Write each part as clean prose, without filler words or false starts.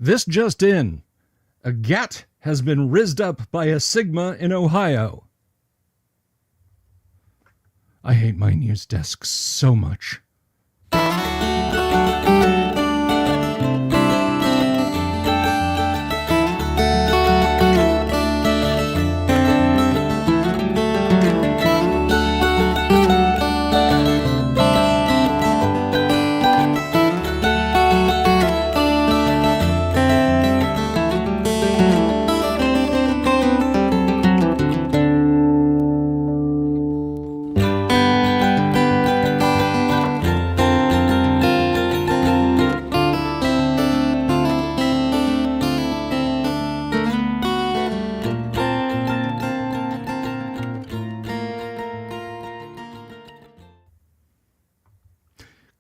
This just in. A GAT has been rizzed up by a Sigma in Ohio. I hate my news desk so much.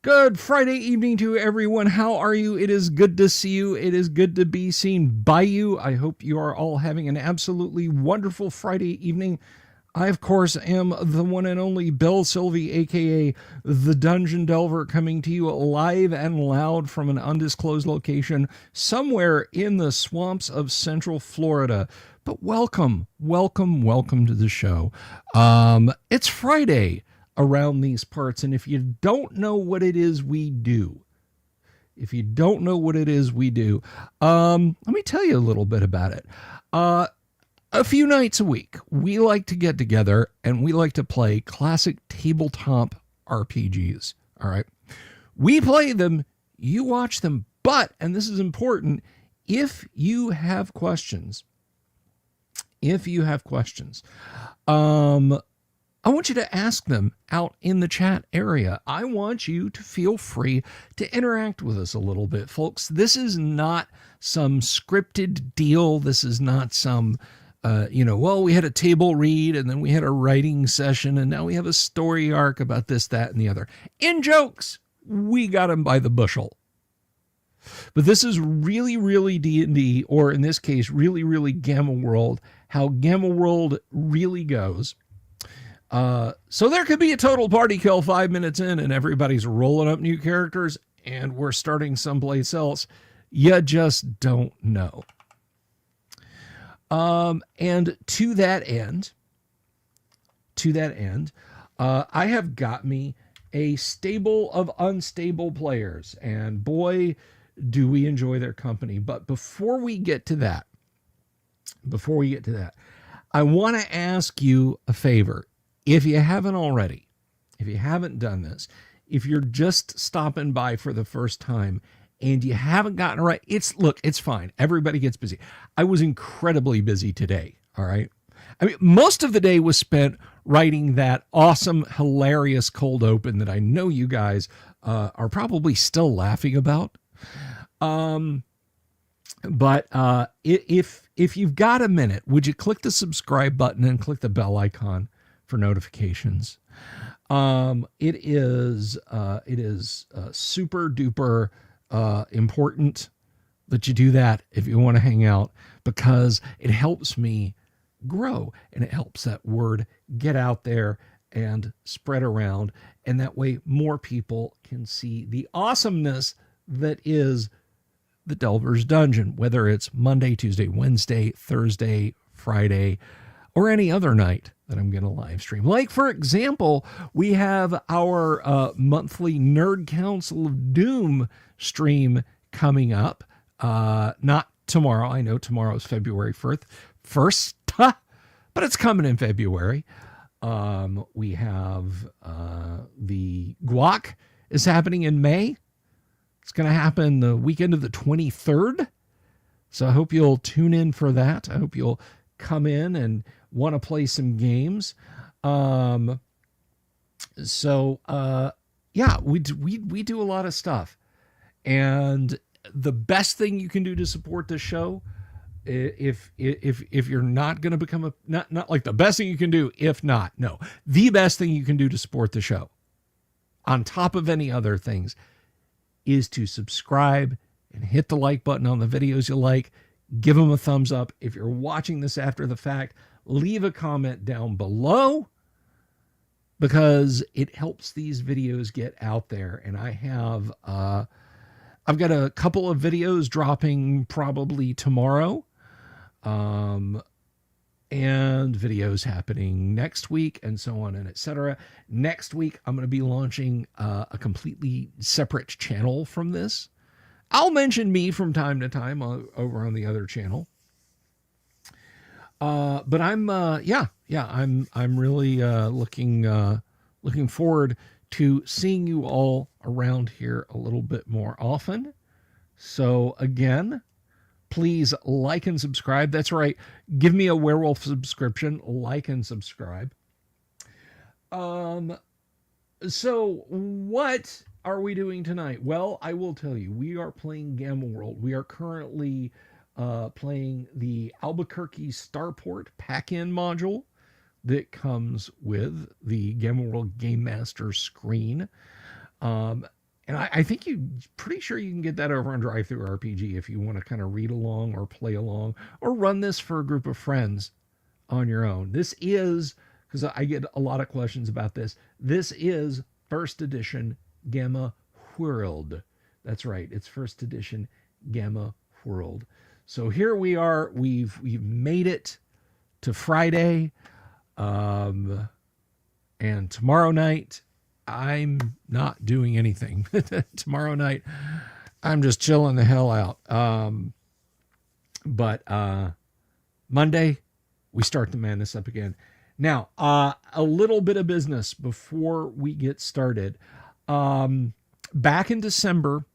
Good Friday evening to everyone. How are you? It is good to see you. It is good to be seen by you. I hope you are all having an absolutely wonderful Friday evening. I, of course, am the one and only Bill Sylvie, a.k.a. the Dungeon Delver, coming to you live and loud from an undisclosed location somewhere in the swamps of Central Florida. But welcome to the show. It's Friday around these parts, and if you don't know what it is we do, let me tell you a little bit about it. A few nights a week, we like to get together and we like to play classic tabletop RPGs. All right. We play them, you watch them, but, and this is important, if you have questions, I want you to ask them out in the chat area. I want you to feel free to interact with us a little bit, folks. This is not some scripted deal. This is not some, we had a table read and then we had a writing session and now we have a story arc about this, that, and the other. In jokes, we got them by the bushel. But this is really, really D&D, or in this case, really, really Gamma World, how Gamma World really goes. So there could be a total party kill 5 minutes in and everybody's rolling up new characters and we're starting someplace else. You just don't know. And to that end, I have got me a stable of unstable players, and boy, do we enjoy their company. But before we get to that, I want to ask you a favor. If you haven't already, if you haven't done this, if you're just stopping by for the first time and you haven't gotten it right, it's fine. Everybody gets busy. I was incredibly busy today. All right. I mean, most of the day was spent writing that awesome, hilarious cold open that I know you guys are probably still laughing about. But if you've got a minute, would you click the subscribe button and click the bell icon for notifications? It is super duper important that you do that if you want to hang out, because it helps me grow and it helps that word get out there and spread around, and that way more people can see the awesomeness that is the Delver's Dungeon, whether it's Monday, Tuesday, Wednesday, Thursday, Friday, or any other night that I'm going to live stream. Like, for example, we have our monthly Nerd Council of Doom stream coming up. Not tomorrow. I know tomorrow is February 1st, but it's coming in February. We have the Guac is happening in May. It's going to happen the weekend of the 23rd. So I hope you'll tune in for that. I hope you'll come in and want to play some games. We do a lot of stuff. And the best thing you can do to support the show, if you're not going to become not like the best thing you can do, the best thing you can do to support the show, on top of any other things, is to subscribe and hit the like button on the videos you like. Give them a thumbs up. If you're watching this after the fact, leave a comment down below, because it helps these videos get out there. And I have I've got a couple of videos dropping probably tomorrow. And videos happening next week, and so on and etc. Next week, I'm going to be launching a completely separate channel from this. I'll mention me from time to time over on the other channel. But I'm I'm really looking forward to seeing you all around here a little bit more often. So again, please like and subscribe. That's right. Give me a werewolf subscription. Like and subscribe. So what are we doing tonight? Well, I will tell you, we are playing Gamma World. We are currently playing the Albuquerque Starport pack-in module that comes with the Gamma World Game Master screen. And I think pretty sure you can get that over on Drive-Thru RPG if you want to kind of read along or play along or run this for a group of friends on your own. This is, because I get a lot of questions about this, this is first edition Gamma World. That's right, it's first edition Gamma World. So here we are, we've made it to Friday, and tomorrow night, I'm not doing anything. Tomorrow night, I'm just chilling the hell out. But Monday, we start the madness up again. Now, a little bit of business before we get started. Back in December,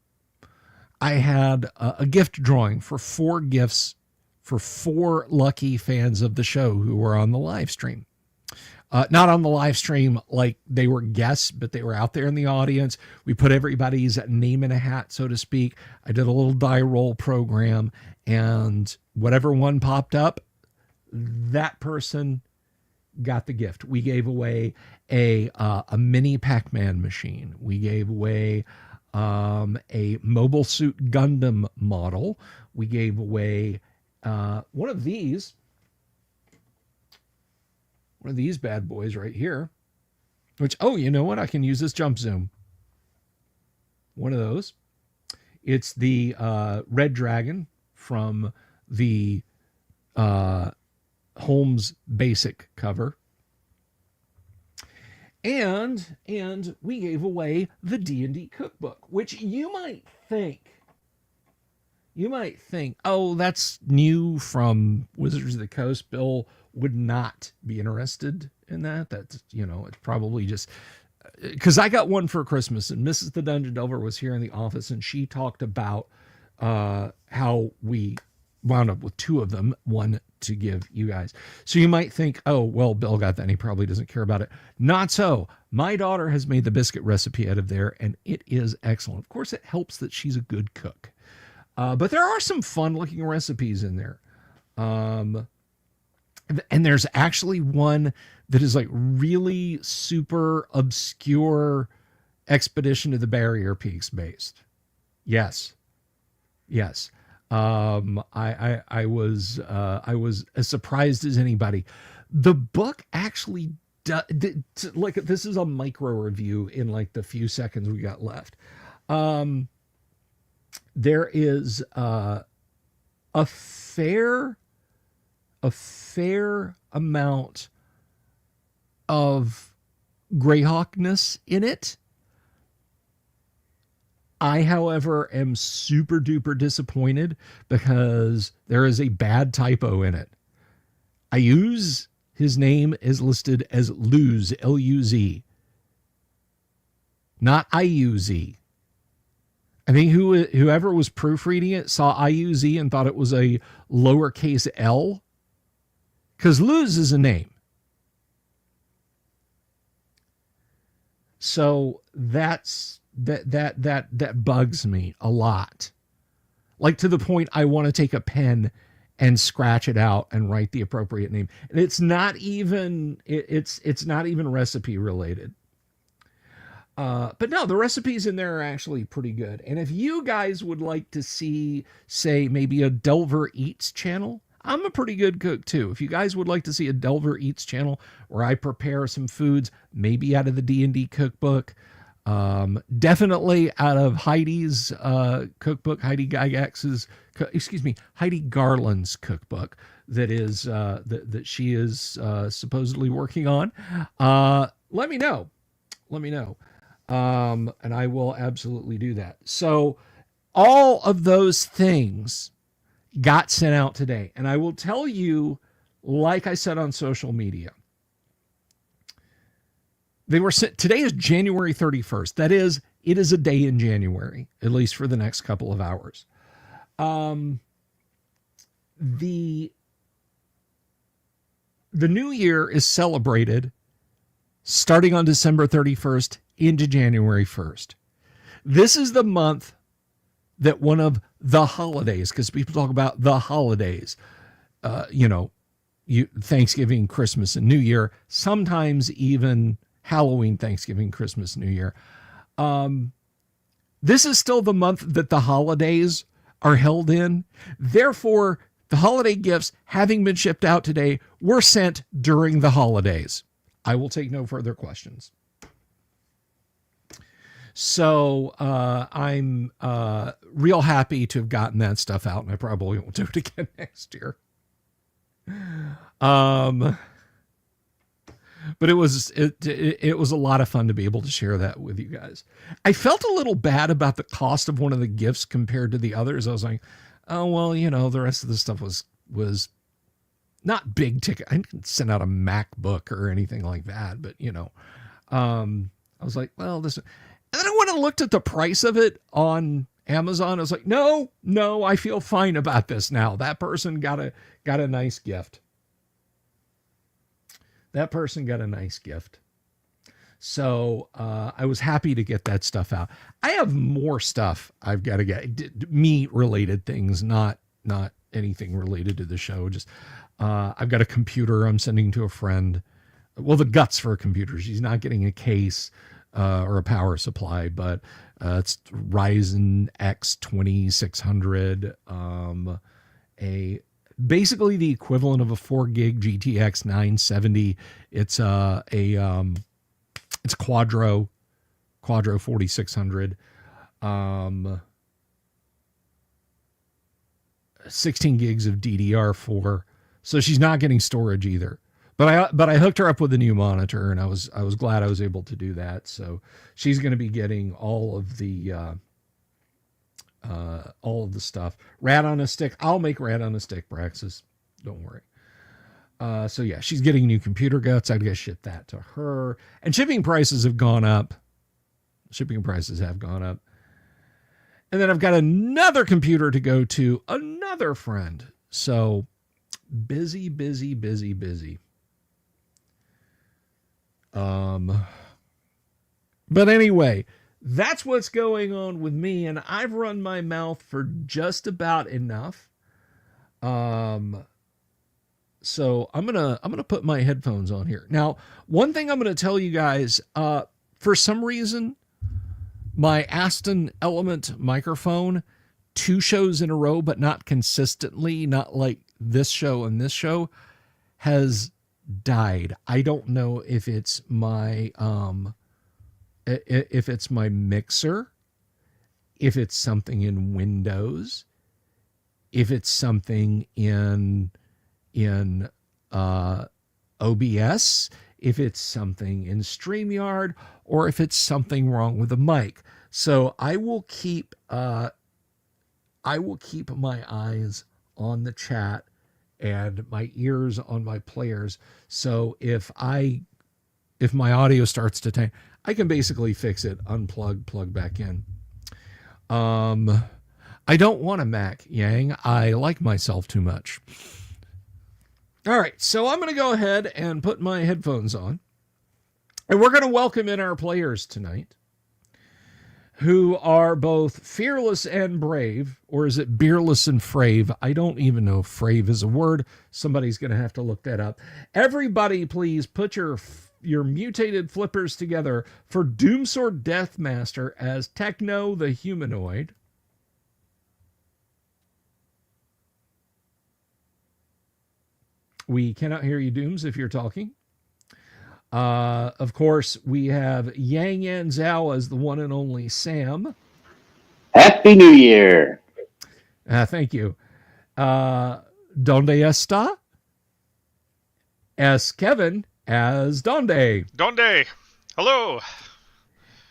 I had a gift drawing for 4 gifts for 4 lucky fans of the show who were on the live stream. Not on the live stream like they were guests, but they were out there in the audience. We put everybody's name in a hat, so to speak. I did a little die roll program, and whatever one popped up, that person got the gift. We gave away a mini Pac-Man machine. We gave away a Mobile Suit Gundam model. We gave away one of these bad boys right here, which, oh, you know what? I can use this jump zoom. One of those. It's the Red Dragon from the Holmes Basic cover. And we gave away the D&D cookbook, which you might think, oh, that's new from Wizards of the Coast. Bill would not be interested in that. That's, it's probably just because I got one for Christmas, and Mrs. the Dungeon Delver was here in the office, and she talked about how we wound up with 2 of them, one to give you guys. So you might think, oh, well, Bill got that and he probably doesn't care about it. Not so. My daughter has made the biscuit recipe out of there, and it is excellent. Of course, it helps that she's a good cook. But there are some fun looking recipes in there. And there's actually one that is like really super obscure Expedition to the Barrier Peaks based. Yes. I was as surprised as anybody. The book actually like, this is a micro review in like the few seconds we got left. There is a fair amount of Greyhawkness in it. I, however, am super duper disappointed because there is a bad typo in it. His name is listed as Luz, L-U-Z, not I-U-Z. I think whoever was proofreading it saw I-U-Z and thought it was a lowercase L, because Luz is a name. So that bugs me a lot. Like, to the point I want to take a pen and scratch it out and write the appropriate name. And it's not even recipe related. But no, the recipes in there are actually pretty good. And if you guys would like to see, say, maybe a Delver Eats channel, I'm a pretty good cook too. If you guys would like to see a Delver Eats channel where I prepare some foods, maybe out of the D&D cookbook, Definitely out of Heidi's cookbook, Heidi Gygax's, Heidi Garland's cookbook that is that she is supposedly working on. Let me know. Let me know. And I will absolutely do that. So all of those things got sent out today. And I will tell you, like I said on social media, they were sent. Today is January 31st. That is, it is a day in January, at least for the next couple of hours. The new year is celebrated starting on December 31st into January 1st. This is the month that one of the holidays, because people talk about the holidays, Thanksgiving, Christmas, and New Year, sometimes even Halloween, Thanksgiving, Christmas, New Year. This is still the month that the holidays are held in. Therefore, the holiday gifts, having been shipped out today, were sent during the holidays. I will take no further questions. So I'm real happy to have gotten that stuff out, and I probably won't do it again next year. But it was a lot of fun to be able to share that with you guys. I felt a little bad about the cost of one of the gifts compared to the others. I was like, oh, well, the rest of the stuff was not big ticket. I didn't send out a MacBook or anything like that, but I was like, well, this. And then I went and looked at the price of it on Amazon. I was like, no, I feel fine about this now. That person got a nice gift. That person got a nice gift. So I was happy to get that stuff out. I have more stuff I've got to get, meat-related things, not anything related to the show. Just I've got a computer I'm sending to a friend. Well, the guts for a computer. She's not getting a case or a power supply, but it's Ryzen X 2600, basically the equivalent of a 4 gig GTX 970. It's it's Quadro 4600, 16 gigs of DDR4. So she's not getting storage either. But I hooked her up with a new monitor, and I was glad I was able to do that. So she's going to be getting all of the stuff. Rat on a stick. I'll make rat on a stick, Braxis. Don't worry. So yeah, she's getting new computer guts. I'd guess ship that to her. And shipping prices have gone up. And then I've got another computer to go to another friend. So busy. But anyway, that's what's going on with me, and I've run my mouth for just about enough. So I'm gonna put my headphones on here. Now, one thing I'm gonna tell you guys, for some reason, my Aston Element microphone, 2 shows in a row, but not consistently, not like this show and this show, has died. I don't know if it's my mixer, if it's something in Windows, if it's something in OBS, if it's something in StreamYard, or if it's something wrong with the mic. So I will keep my eyes on the chat and my ears on my players. So if my audio starts to tank, I can basically fix it, unplug, plug back in. I don't want a Mac, Yang. I like myself too much. All right, so I'm going to go ahead and put my headphones on. And we're going to welcome in our players tonight, who are both fearless and brave, or is it beerless and frave? I don't even know if frave is a word. Somebody's going to have to look that up. Everybody, please put your mutated flippers together for Doomsword Deathmaster as Techno the Humanoid. We cannot hear you, Dooms, if you're talking. Of course, we have Yang Yan Zhao as the one and only Sam. Happy New Year. Thank you. Donde está? S. Kevin as Donde. Donde. Hello.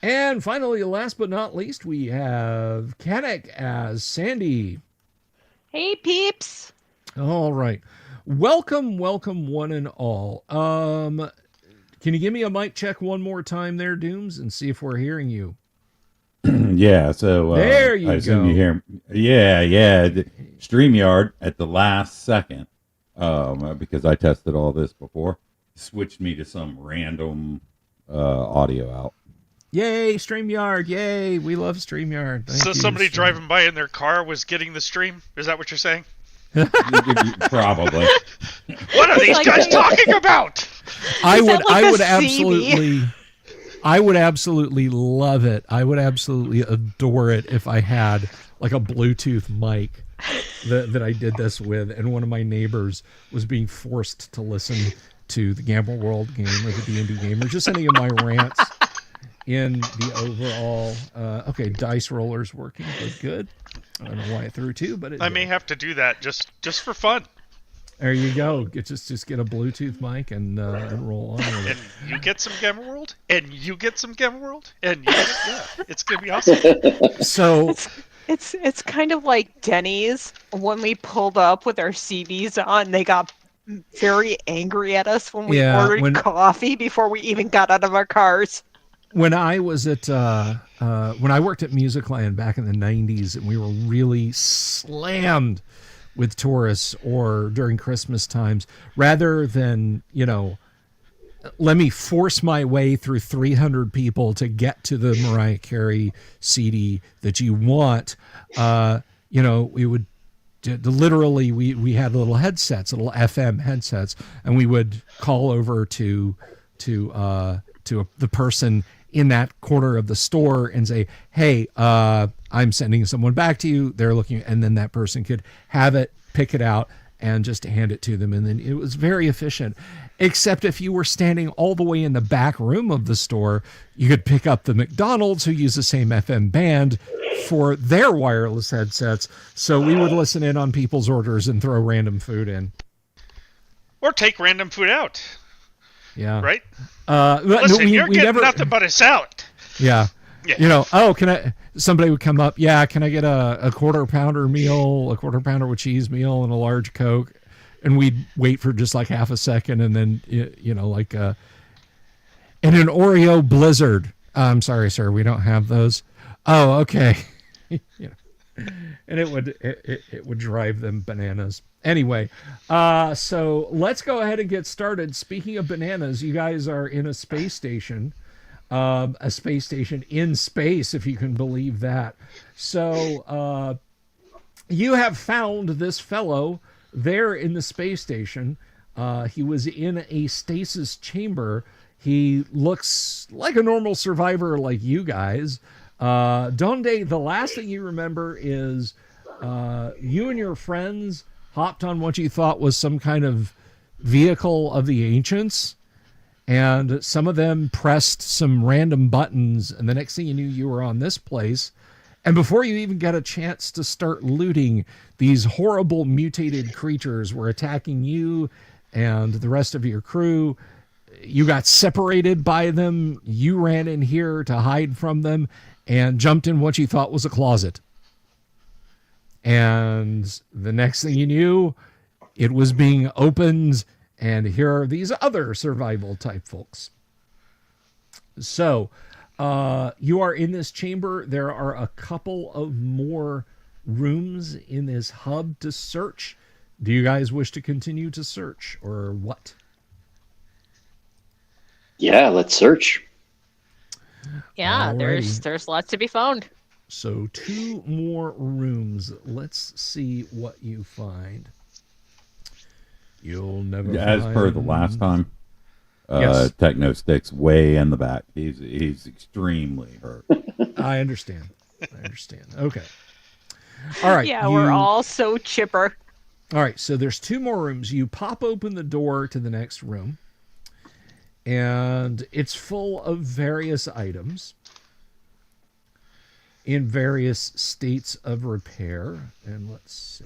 And finally, last but not least, we have Kanek as Sandy. Hey, peeps. All right. Welcome, one and all. Can you give me a mic check one more time there, Dooms, and see if we're hearing you? Yeah, so there you I assume go. You hear, yeah. StreamYard at the last second, because I tested all this before, switched me to some random audio out. Yay, StreamYard! Yay, we love StreamYard. Thank you, Somebody driving by in their car was getting the stream? Is that what you're saying? Probably. What are these guys talking about? I would absolutely love it. I would absolutely adore it if I had like a Bluetooth mic that I did this with, and one of my neighbors was being forced to listen to the Gamble World game or the D&D game or just any of my rants in the overall. Okay, dice roller's working. Good. I don't know why I threw two, but I may have to do that just for fun. There you go. Just get a Bluetooth mic and roll on with it. And you get some Gamma World, and you get some Gamma World, and it's gonna be awesome. So it's kind of like Denny's when we pulled up with our CDs on. They got very angry at us when we ordered coffee before we even got out of our cars. When I was at when I worked at Musicland back in the 90s, and we were really slammed with tourists or during Christmas times, rather than, let me force my way through 300 people to get to the Mariah Carey CD that you want, we would literally, we had little headsets, little FM headsets, and we would call over to the person in that corner of the store and say, hey, I'm sending someone back to you. They're looking, and then that person could have it, pick it out, and just hand it to them. And then it was very efficient. Except if you were standing all the way in the back room of the store, you could pick up the McDonald's, who use the same FM band for their wireless headsets. So we would listen in on people's orders and throw random food in. Or take random food out. Yeah. Right? Listen, you're getting nothing but a salad. Yeah. Somebody would come up, can I get a quarter pounder meal, a quarter pounder with cheese meal, and a large Coke? And we'd wait for just like half a second, and then, and an Oreo Blizzard. I'm sorry, sir, we don't have those. Oh, okay. And it would drive them bananas. Anyway, so let's go ahead and get started. Speaking of bananas, you guys are in a space station in space, if you can believe that. So you have found this fellow there in the space station. He was in a stasis chamber. He looks like a normal survivor like you guys. Donde, the last thing you remember is you and your friends hopped on what you thought was some kind of vehicle of the ancients, and some of them pressed some random buttons, and the next thing you knew, you were on this place. And before you even got a chance to start looting, these horrible mutated creatures were attacking you and the rest of your crew. You got separated by them. You ran in here to hide from them and jumped in what you thought was a closet. And the next thing you knew, it was being opened, and here are these other survival type folks. So you are in this chamber. There are a couple of more rooms in this hub to search. Do you guys wish to continue to search, or what? Yeah, let's search. Yeah, Alrighty. there's lots to be found. So 2 more rooms. Let's see what you find. You'll never As find... per the last time, Yes. Techno Stick's way in the back. He's extremely hurt. I understand. Okay. All right. Yeah, we're all so chipper. All right, so there's 2 more rooms. You pop open the door to the next room, and it's full of various items in various states of repair. And let's see.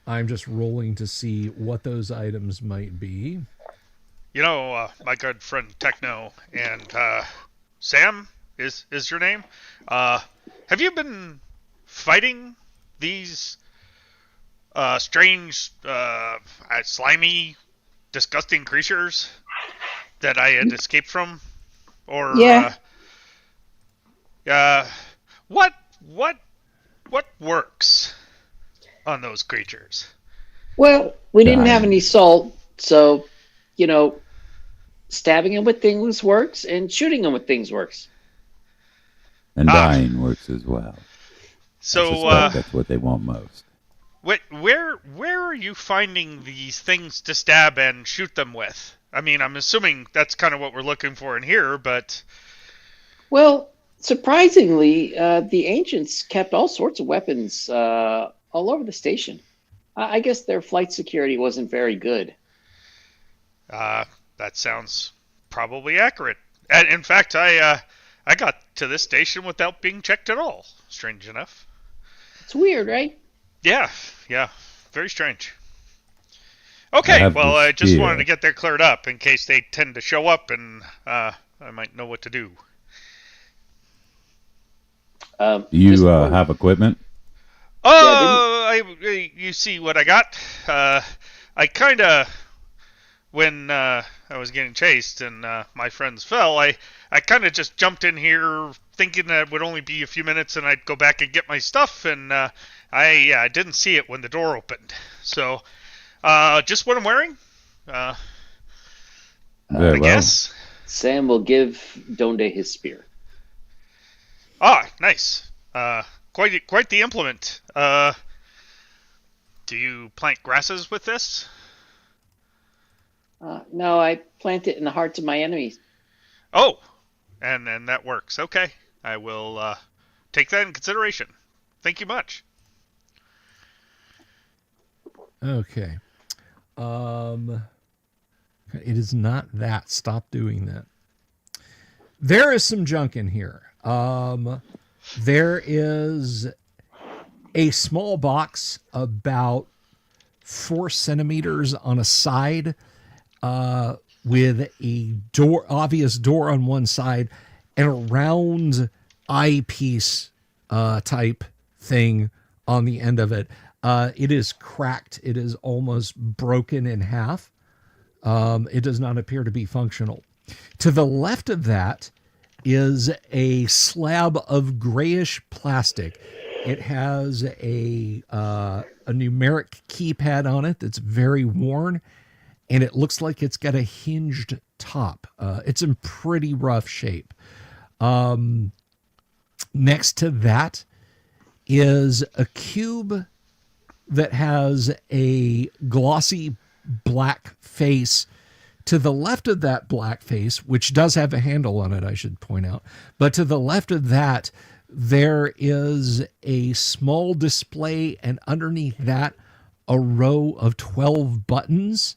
I'm just rolling to see what those items might be. You know, my good friend Techno and Sam is your name. Have you been fighting these strange, slimy, disgusting creatures that I had escaped from? Or Yeah. what works on those creatures? Well, we didn't have Dying. any salt, so, stabbing them with things works and shooting them with things works. And dying works as well. So, I suspect that's what they want most. where are you finding these things to stab and shoot them with? I mean, I'm assuming that's kind of what we're looking for in here, but... Well, surprisingly, the ancients kept all sorts of weapons all over the station. I guess their flight security wasn't very good. That sounds probably accurate. And in fact, I got to this station without being checked at all. Strange enough. It's weird, right? Yeah, very strange. Okay, well, I just wanted to get that cleared up in case they tend to show up, and I might know what to do. You have equipment? You see what I got? I kind of, when I was getting chased and my friends fell, I kind of just jumped in here thinking that it would only be a few minutes and I'd go back and get my stuff, and I didn't see it when the door opened. So, just what I'm wearing? I guess. Sam will give Donde his spear. Ah, nice. Quite the implement. Do you plant grasses with this? No, I plant it in the hearts of my enemies. Oh, and that works. Okay, I will take that in consideration. Thank you much. Okay. It is not that. Stop doing that. There is some junk in here. There is a small box about 4 centimeters on a side, with a obvious door on one side, and a round eyepiece type thing on the end of it. It is cracked. It is almost broken in half. It does not appear to be functional. To the left of that is a slab of grayish plastic. It has a numeric keypad on it that's very worn, and it looks like it's got a hinged top. It's in pretty rough shape. Next to that is a cube that has a glossy black face. To the left of that black face, which does have a handle on it, I should point out, but to the left of that, there is a small display, and underneath that, a row of 12 buttons.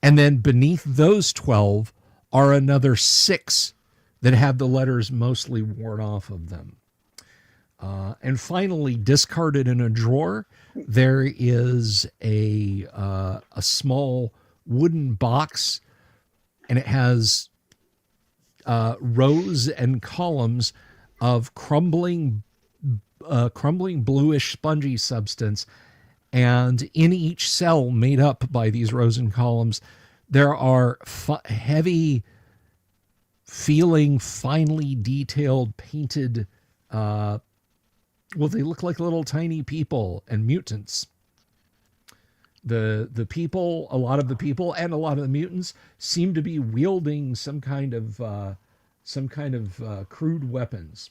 And then beneath those 12 are another 6 that have the letters mostly worn off of them. And finally, discarded in a drawer, there is a small wooden box, and it has rows and columns of crumbling bluish spongy substance, and in each cell made up by these rows and columns there are heavy feeling, finely detailed, painted, they look like little tiny people and mutants. The people, a lot of the people and a lot of the mutants seem to be wielding some kind of crude weapons.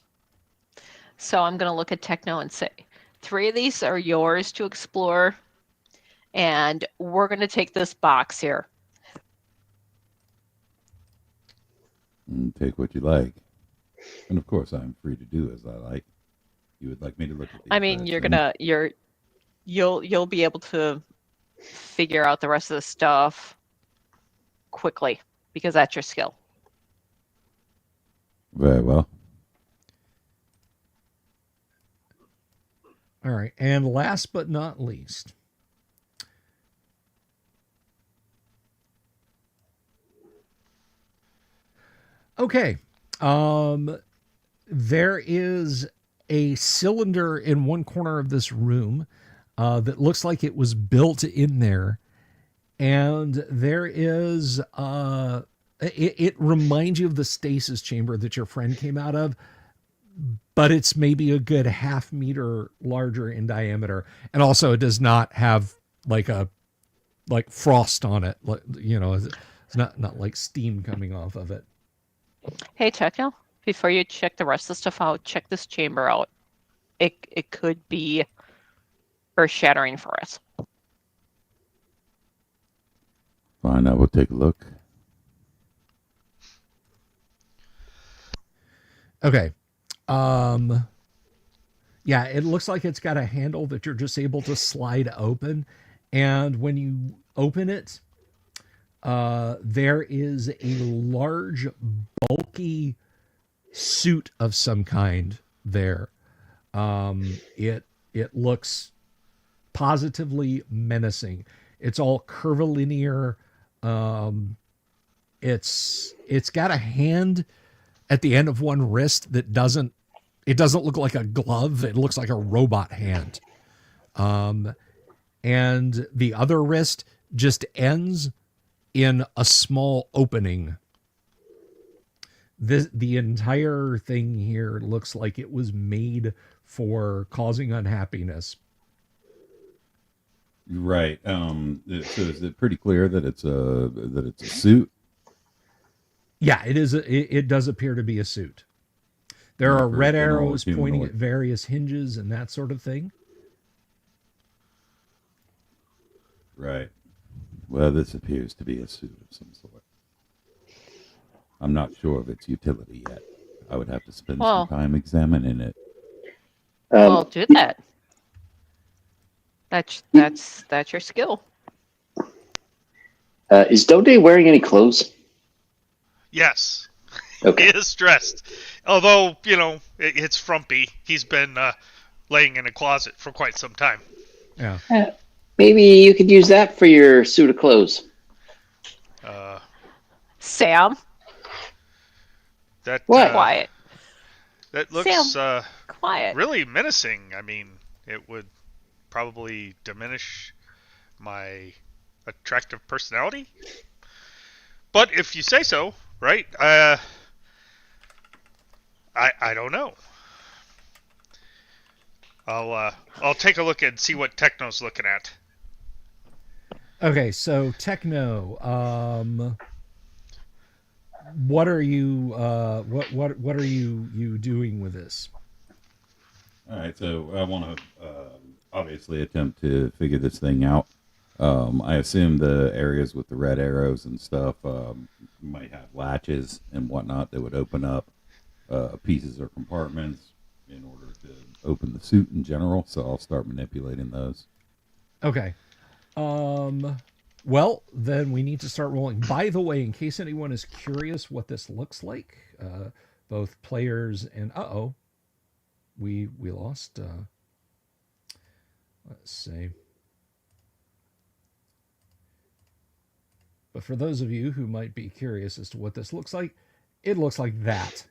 So I'm going to look at Techno and say, 3 of these are yours to explore, and we're going to take this box here. Take what you like. And of course, I'm free to do as I like. You would like me to look at these? I mean, you'll be able to figure out the rest of the stuff quickly, because that's your skill. Very well. All right. And last but not least, okay. There is a cylinder in one corner of this room that looks like it was built in there. And there is, it reminds you of the stasis chamber that your friend came out of, but it's maybe a good half meter larger in diameter. And also it does not have like frost on it. It's not like steam coming off of it. Hey, Techno, before you check the rest of the stuff out, check this chamber out. It could be earth-shattering for us. Fine, I will take a look. Okay. Yeah, it looks like it's got a handle that you're just able to slide open. And when you open it, there is a large, bulky suit of some kind there. It looks positively menacing. It's all curvilinear. It's got a hand at the end of one wrist that doesn't look like a glove. It looks like a robot hand. And the other wrist just ends in a small opening. The entire thing here looks like it was made for causing unhappiness. Right. So is it pretty clear that it's a suit? Yeah, it is. It does appear to be a suit. There are red arrows pointing at various hinges and that sort of thing. Right. Well, this appears to be a suit of some sort. I'm not sure of its utility yet. I would have to spend some time examining it. Well, do that. That's your skill. Is Dode wearing any clothes? Yes. Okay. He is dressed. Although, it's frumpy. He's been laying in a closet for quite some time. Yeah. Maybe you could use that for your suit of clothes. Sam? What? Quiet. That looks Sam, quiet. really menacing. I mean, it would probably diminish my attractive personality. But if you say so, right? I don't know. I'll take a look and see what Techno's looking at. Okay, so Techno, what are you what are you doing with this? All right, so I want to obviously attempt to figure this thing out. I assume the areas with the red arrows and stuff might have latches and whatnot that would open up pieces or compartments in order to open the suit in general. So I'll start manipulating those. Okay. Well, then we need to start rolling. By the way, in case anyone is curious what this looks like, both players and we lost. Let's see. But for those of you who might be curious as to what this looks like, it looks like that.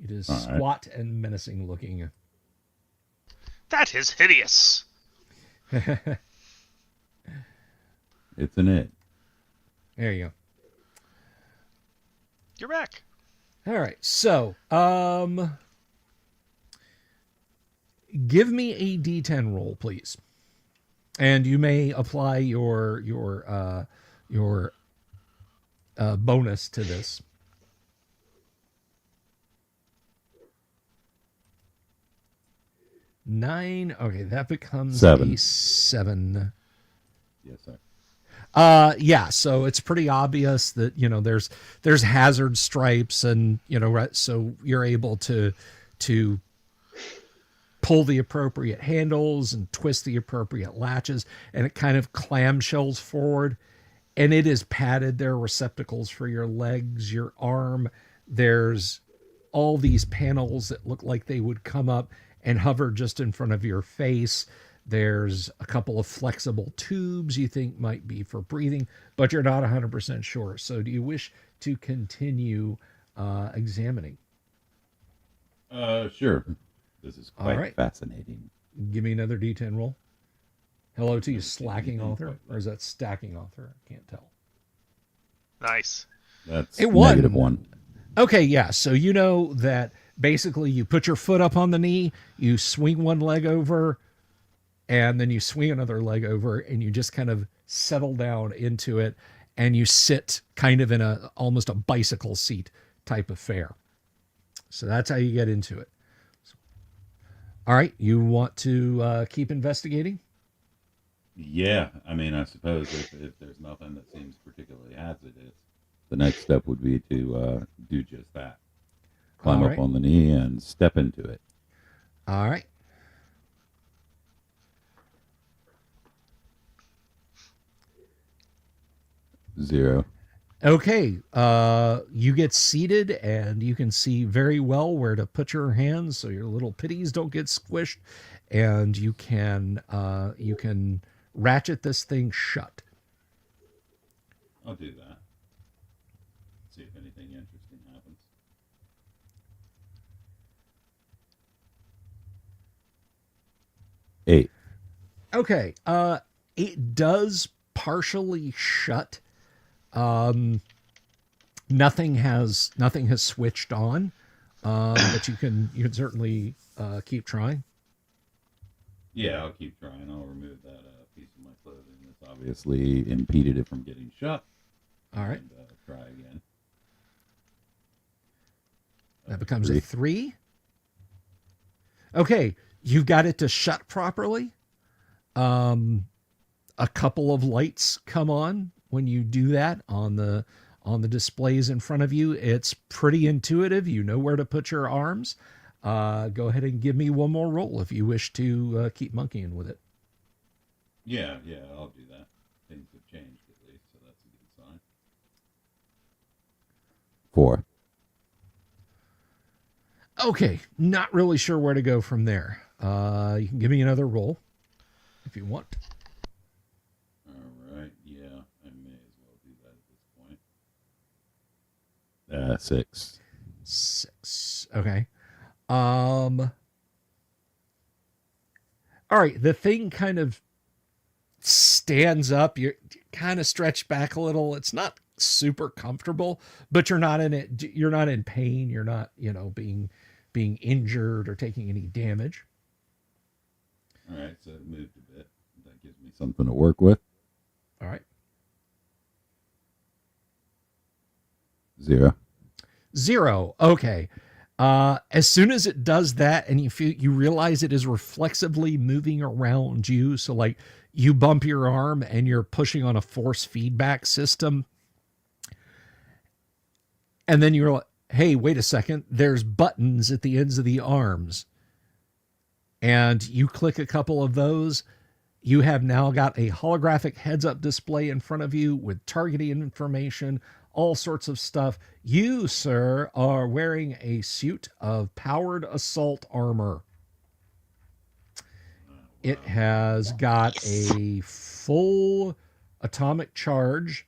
It is squat and menacing looking. That is hideous. It's an it. There you go. You're back. All right. So, give me a D10 roll, please. And you may apply your bonus to this. 9. Okay, that becomes 7. a 7. Yes, sir. Yeah, so it's pretty obvious that, there's hazard stripes and, right, so you're able to pull the appropriate handles and twist the appropriate latches, and it kind of clamshells forward. And it is padded. There are receptacles for your legs, your arm. There's all these panels that look like they would come up and hover just in front of your face. There's a couple of flexible tubes you think might be for breathing, but you're not 100% sure. So do you wish to continue examining? Sure. This is quite fascinating. Give me another D10 roll. Hello to you, slacking author, or is that stacking author? I can't tell. Nice. That's -1. Okay, yeah. So you know that basically you put your foot up on the knee, you swing one leg over, and then you swing another leg over, and you just kind of settle down into it, and you sit kind of in almost a bicycle seat type of fare. So that's how you get into it. All right, you want to keep investigating? Yeah, I mean, I suppose if there's nothing that seems particularly hazardous, the next step would be to do just that. Climb up on the knee and step into it. All right. Zero. Okay, you get seated and you can see very well where to put your hands so your little pitties don't get squished, and you can ratchet this thing shut. I'll do that. See if anything interesting happens. Eight. Okay, it does partially shut. Nothing has switched on, but you can certainly keep trying. Yeah, I'll keep trying. I'll remove that piece of my clothing that's obviously impeded it from getting shut. All right. And try again. That becomes a 3. Okay, you've got it to shut properly. A couple of lights come on when you do that on the displays in front of you. It's pretty intuitive. You know where to put your arms. Go ahead and give me one more roll if you wish to keep monkeying with it. Yeah, I'll do that. Things have changed at least, so that's a good sign. 4. Okay, not really sure where to go from there. You can give me another roll if you want. All right, yeah, I may as well do that at this point. 6. 6. Okay. All right, the thing kind of stands up. You're kind of stretched back a little. It's not super comfortable, but you're not in it. You're not in pain. You're not, being injured or taking any damage. All right, so it moved a bit. That gives me something to work with. All right. 0. Okay. As soon as it does that, and you realize it is reflexively moving around you, so like you bump your arm and you're pushing on a force feedback system, and then you're like, hey, wait a second, there's buttons at the ends of the arms, and you click a couple of those. You have now got a holographic heads-up display in front of you with targeting information, all sorts of stuff. You, sir, are wearing a suit of powered assault armor. It has got a full atomic charge.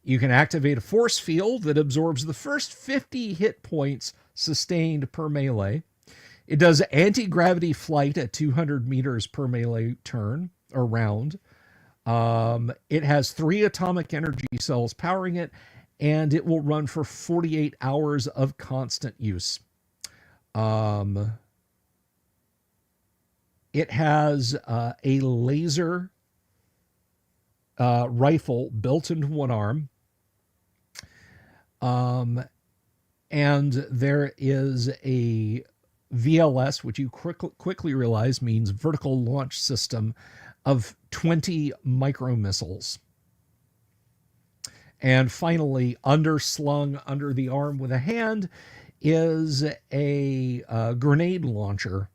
You can activate a force field that absorbs the first 50 hit points sustained per melee. It does anti-gravity flight at 200 meters per melee turn or round. It has 3 atomic energy cells powering it, and it will run for 48 hours of constant use. It has a laser rifle built into one arm. And there is a VLS, which you quickly realize means vertical launch system, of 20 micro missiles. And finally, underslung under the arm with a hand is a grenade launcher.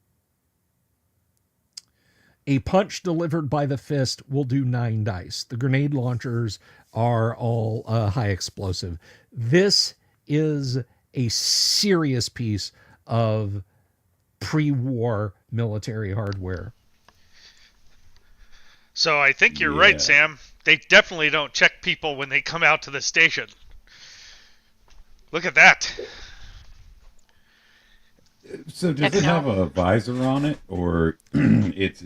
A punch delivered by the fist will do 9 dice. The grenade launchers are all high explosive. This is a serious piece of pre-war military hardware. So I think you're right, Sam. They definitely don't check people when they come out to the station. Look at that. So does it have a visor on it, or is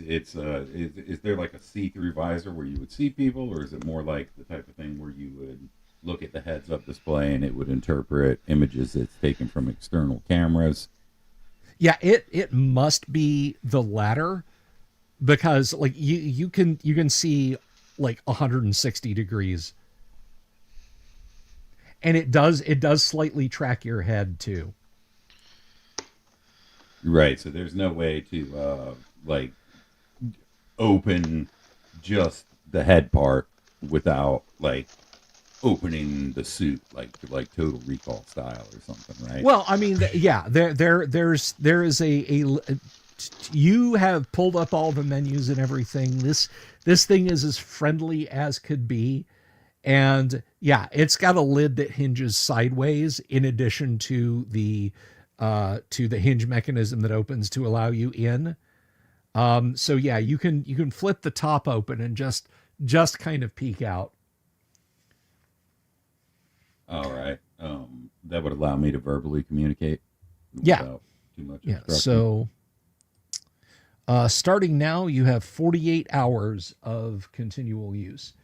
there like a see-through visor where you would see people, or is it more like the type of thing where you would look at the heads-up display and it would interpret images that's taken from external cameras? Yeah, it must be the latter, because like you can see like 160 degrees, and it does slightly track your head too. Right, so there's no way to like open just the head part without like opening the suit like Total Recall style or something, right? Well, I mean, yeah, there is a you have pulled up all the menus and everything. This thing is as friendly as could be, and yeah, it's got a lid that hinges sideways in addition to the hinge mechanism that opens to allow you in. So yeah, you can flip the top open and just kind of peek out. All right. That would allow me to verbally communicate. Yeah. Without too much Yeah. instruction. So, starting now, you have 48 hours of continual use.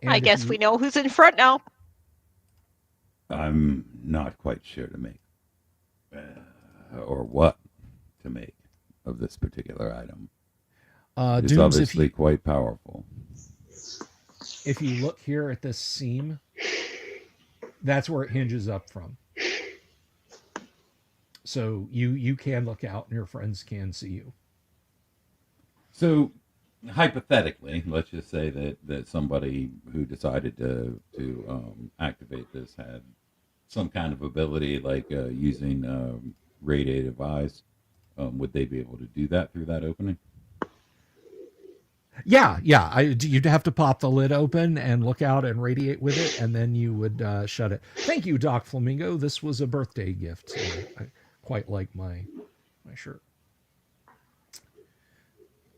And I guess we know who's in front now. I'm not quite sure to make or what to make of this particular item. It's Dooms, obviously quite powerful. If you look here at this seam, that's where it hinges up from. So you can look out and your friends can see you. So hypothetically, let's just say that somebody who decided to activate this had some kind of ability, like using radiative eyes. Would they be able to do that through that opening? Yeah. You'd have to pop the lid open and look out and radiate with it, and then you would shut it. Thank you, Doc Flamingo. This was a birthday gift. So I quite like my shirt.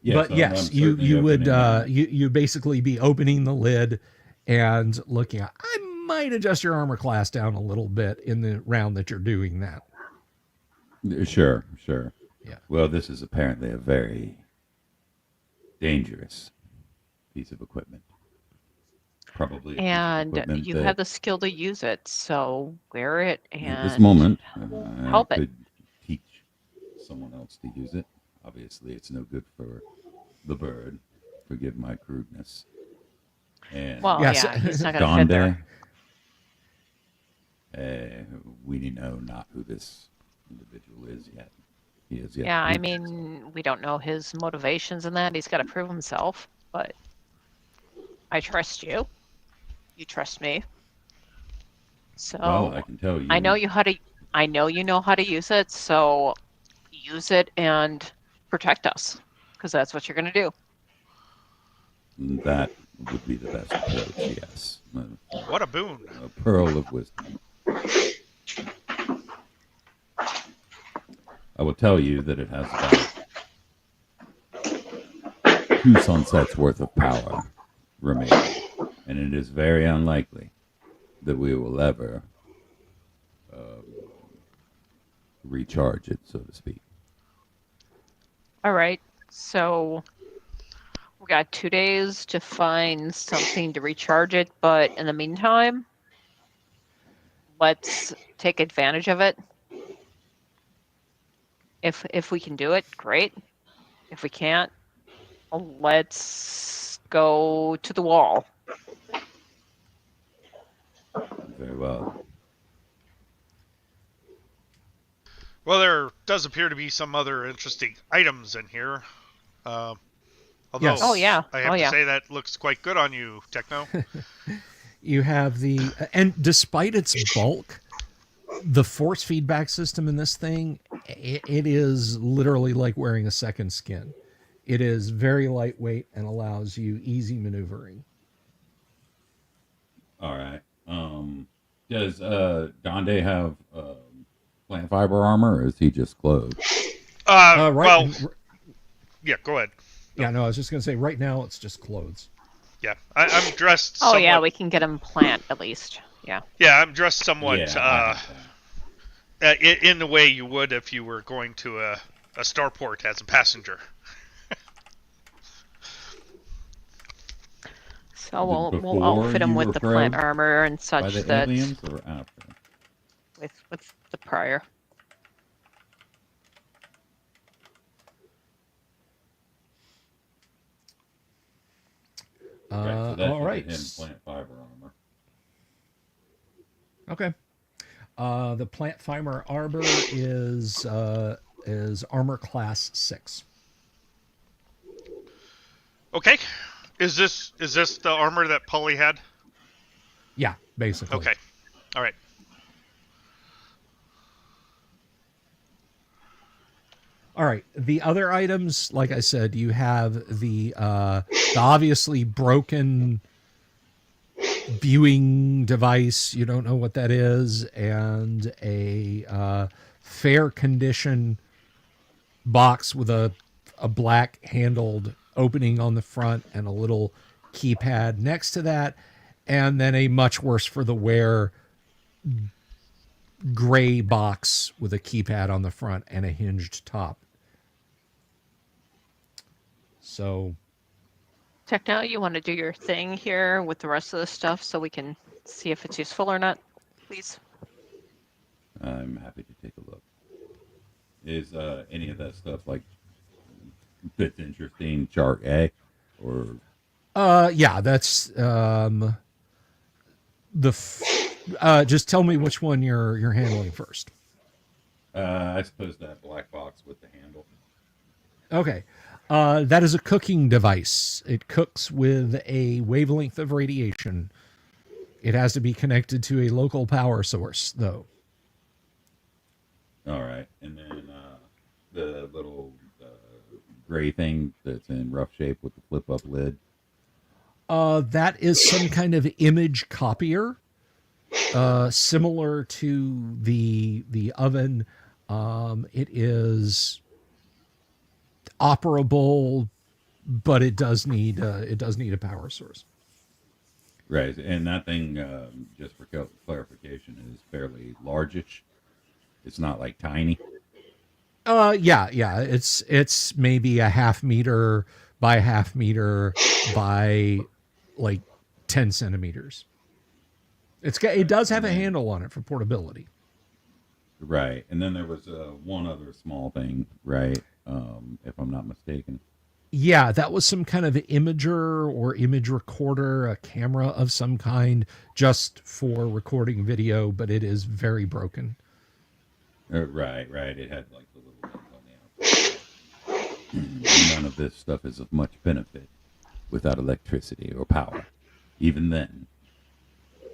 Yeah, but so yes, you would you basically be opening the lid and looking at. I might adjust your armor class down a little bit in the round that you're doing that. Sure. Yeah. Well, this is apparently a very dangerous piece of equipment. Probably. And you have the skill to use it, so wear it and at this moment, help I it. could teach someone else to use it. Obviously, it's no good for the bird. Forgive my crudeness. And well, Yes. yeah, he's not going to fit there. We know not who this individual is yet. He is yet. Yeah, I mean, we don't know his motivations in that. He's got to prove himself, but I trust you. You trust me. So Well, I can tell you. I know you know how to use it, so use it and protect us, because that's what you're going to do. That would be the best approach, yes. What a boon. A pearl of wisdom. I will tell you that it has about 2 sunsets worth of power remaining, and it is very unlikely that we will ever recharge it, so to speak. All right, so we got 2 days to find something to recharge it, but in the meantime, let's take advantage of it. If we can do it, great. If we can't, let's go to the wall. Very well. Well, there does appear to be some other interesting items in here. Although, Yes. Oh, yeah. I have to say that looks quite good on you, Techno. You have and despite its bulk, the force feedback system in this thing, it is literally like wearing a second skin. It is very lightweight and allows you easy maneuvering. All right. Does Donde have plant fiber armor, or is he just clothed? Right. Well, yeah, go ahead. Yeah, no, I was just going to say, right now it's just clothes. Yeah, I'm dressed. Oh somewhat, yeah, we can get him plant at least. Yeah. Yeah, I'm dressed somewhat Yeah, in the way you would if you were going to a starport as a passenger. So we'll outfit him with the plant armor and such by the that aliens or after? with the prior. Right, so that all right. Him plant fiber armor. Okay. The plant fiber armor is armor class 6. Okay, is this the armor that Polly had? Yeah, basically. Okay, all right. All right. The other items, like I said, you have the obviously broken viewing device. You don't know what that is, and a fair condition box with a black handled opening on the front and a little keypad next to that, and then a much worse for the wear gray box with a keypad on the front and a hinged top. So, Techno, you want to do your thing here with the rest of the stuff so we can see if it's useful or not, please? I'm happy to take a look. Is any of that stuff like that's interesting chart A, or? Yeah, that's just tell me which one you're handling first. I suppose that black box with the handle. Okay. That is a cooking device. It cooks with a wavelength of radiation. It has to be connected to a local power source, though. All right. And then the little gray thing that's in rough shape with the flip-up lid. That is some kind of image copier, similar to the oven. It is operable, but it does need a power source. Right, and that thing, just for clarification, is fairly largish. It's not like tiny. Yeah. It's maybe a half meter by half meter by like 10 centimeters. It does have a handle on it for portability. Right, and then there was one other small thing, right? If I'm not mistaken. Yeah, that was some kind of imager or image recorder, a camera of some kind, just for recording video, but it is very broken. Right. It had like the little things on the outside. None of this stuff is of much benefit without electricity or power. Even then,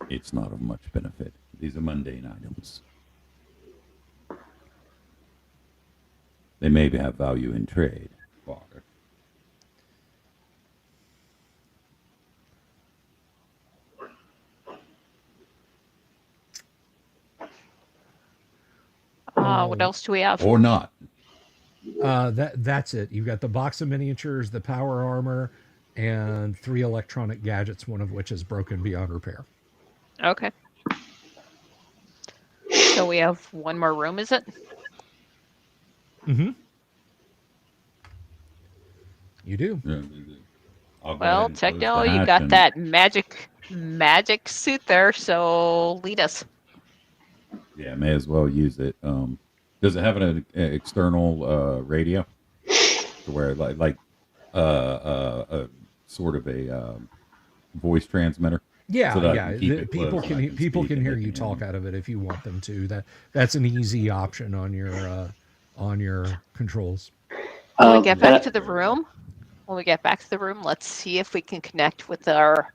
it's not of much benefit. These are mundane items. They may have value in trade, Walker. What else do we have? Or not. That's it. You've got the box of miniatures, the power armor, and 3 electronic gadgets, one of which is broken beyond repair. Okay. So we have one more room, is it? Mm-hmm. You do. Well, Techno, you got that magic suit there, so lead us. Yeah, may as well use it. Does it have an external radio, to where like a sort of a voice transmitter? Yeah, so yeah. People can hear you talk out of it if you want them to. That's an easy option on your controls. When we get back to the room, let's see if we can connect with our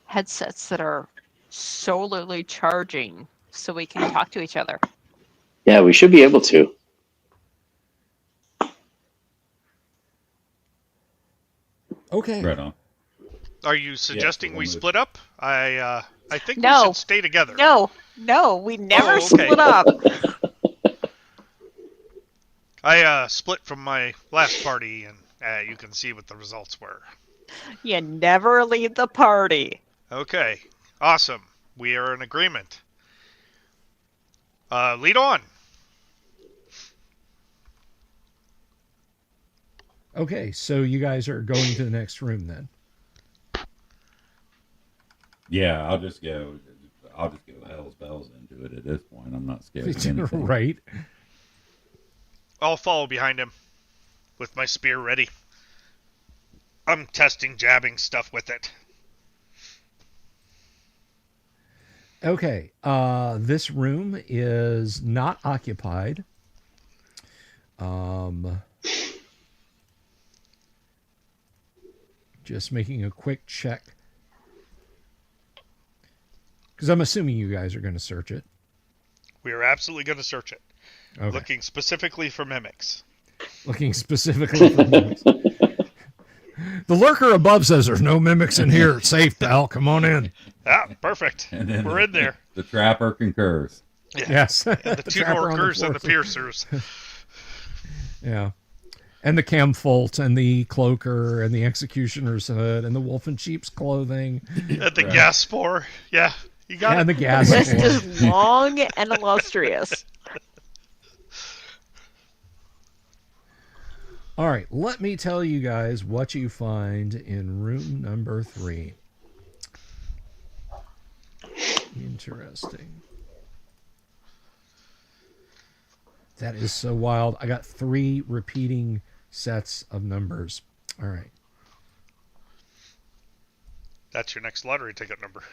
headsets that are solarly charging so we can talk to each other. Yeah, we should be able to. Okay. Right on. Are you suggesting we split up? I think we No. should stay together. No, we never Oh, okay. split up. I split from my last party, and you can see what the results were. You never leave the party. Okay, awesome. We are in agreement. Lead on. Okay, so you guys are going to the next room then. Yeah, I'll just go hell's bells into it at this point. I'm not scared of anything. Right. I'll follow behind him with my spear ready. I'm testing jabbing stuff with it. Okay, this room is not occupied. Just making a quick check. Because I'm assuming you guys are going to search it. We are absolutely going to search it. Okay. Looking specifically for mimics. Looking specifically for mimics. The lurker above says there's no mimics in here. It's safe, pal. Come on in. Ah, perfect. And then We're in there. The trapper concurs. Yeah. Yes. And the two trapper on workers and the floor. piercers. Yeah. And the camfolt and the cloaker and the executioner's hood and the wolf in sheep's clothing. And the gas spore. Yeah, you got And it. the gas The list spore. is long and illustrious. All right, let me tell you guys what you find in room number 3. Interesting. That is so wild. I got 3 repeating sets of numbers. All right. That's your next lottery ticket number.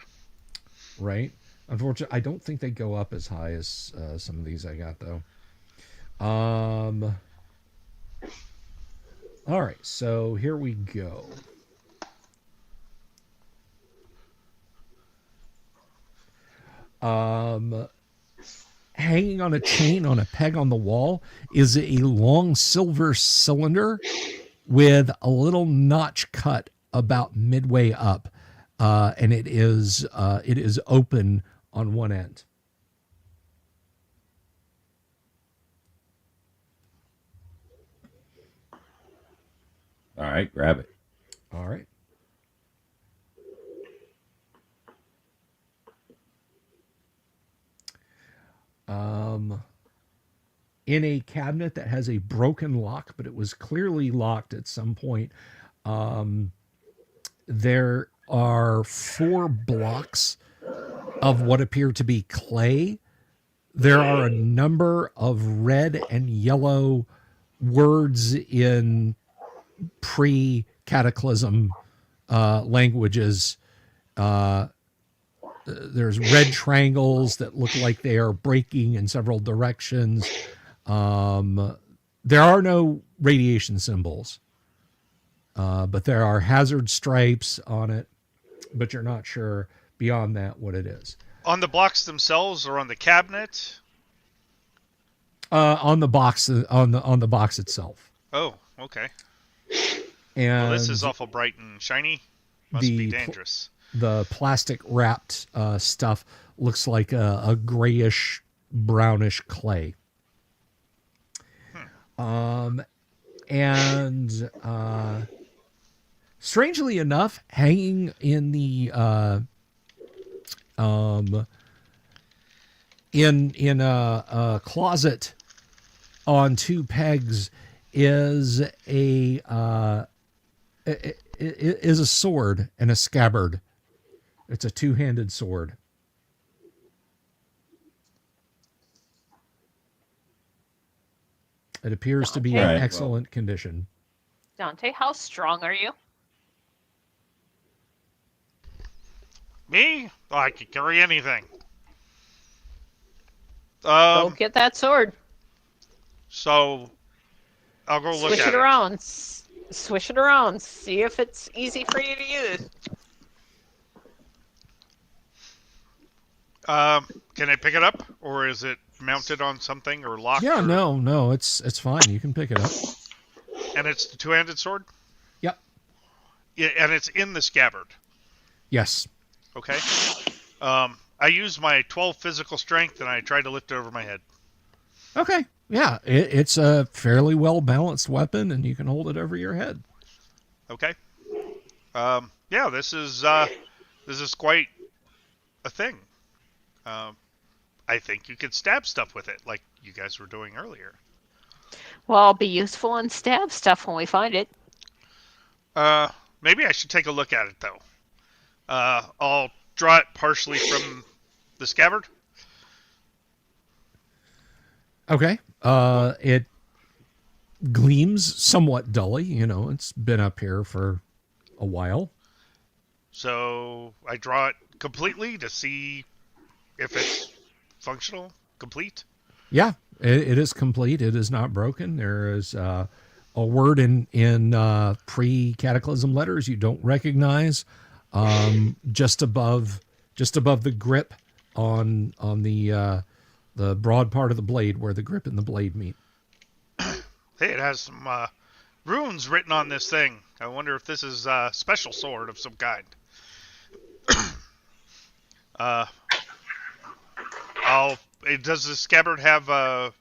Right? Unfortunately, I don't think they go up as high as some of these I got, though. All right, so here we go. Hanging on a chain on a peg on the wall is a long silver cylinder with a little notch cut about midway up, and it is open on one end. All right, grab it. All right. In a cabinet that has a broken lock, but it was clearly locked at some point, there are 4 blocks of what appear to be clay. There are a number of red and yellow words in pre-cataclysm languages. There's red triangles that look like they are breaking in several directions. There are no radiation symbols, but there are hazard stripes on it, but you're not sure beyond that what it is. On the blocks themselves or on the cabinet? On the box, on the box itself. Oh, okay. And Well, this is awful bright and shiny. Must be dangerous. The plastic wrapped stuff looks like a grayish, brownish clay. And strangely enough, hanging in the in a closet on 2 pegs is a sword and a scabbard. It's a 2-handed sword. It appears to be in excellent condition. Dante, how strong are you? Me? Oh, I could carry anything. Go get that sword. So, I'll go look Swish at it around. Swish it around. See if it's easy for you to use. Can I pick it up, or is it mounted on something or locked? Yeah, or... no, it's fine. You can pick it up. And it's the two-handed sword? Yep. Yeah, and it's in the scabbard. Yes. Okay. I use my 12 physical strength, and I try to lift it over my head. Okay. Yeah, it's a fairly well-balanced weapon, and you can hold it over your head. Okay. Yeah, this is quite a thing. I think you could stab stuff with it, like you guys were doing earlier. Well, I'll be useful and stab stuff when we find it. Maybe I should take a look at it, though. I'll draw it partially from the scabbard. Okay. It gleams somewhat dully. You know, it's been up here for a while. So I draw it completely to see if it's functional, complete. Yeah, it is complete. It is not broken. There is a word in pre-cataclysm letters you don't recognize, just above the grip on the broad part of the blade where the grip and the blade meet. Hey, it has some runes written on this thing. I wonder if this is a special sword of some kind. Does the scabbard have a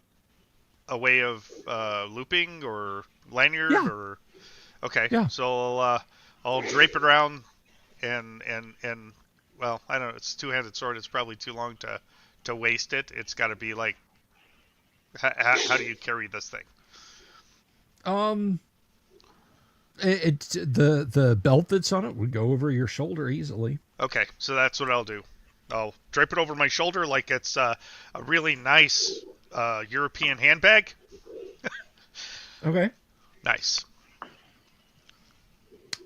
way of looping or lanyard? Yeah. Or okay, yeah. So I'll drape it around and well, I don't know. It's a two-handed sword. It's probably too long to waste it. It's got to be like, how do you carry this thing? The belt that's on it would go over your shoulder easily. Okay, so that's what I'll do. I'll drape it over my shoulder like it's a really nice European handbag. Okay. Nice.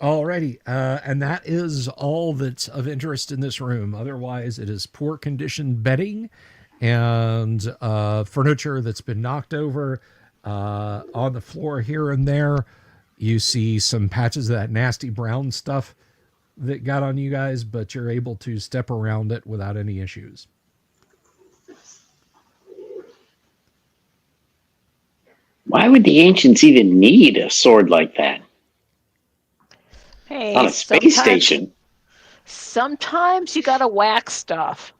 Alrighty, and that is all that's of interest in this room. Otherwise, it is poor condition bedding and furniture that's been knocked over on the floor here and there. You see some patches of that nasty brown stuff that got on you guys, but you're able to step around it without any issues. Why would the ancients even need a sword like that? Hey, on a space station. Sometimes you gotta whack stuff.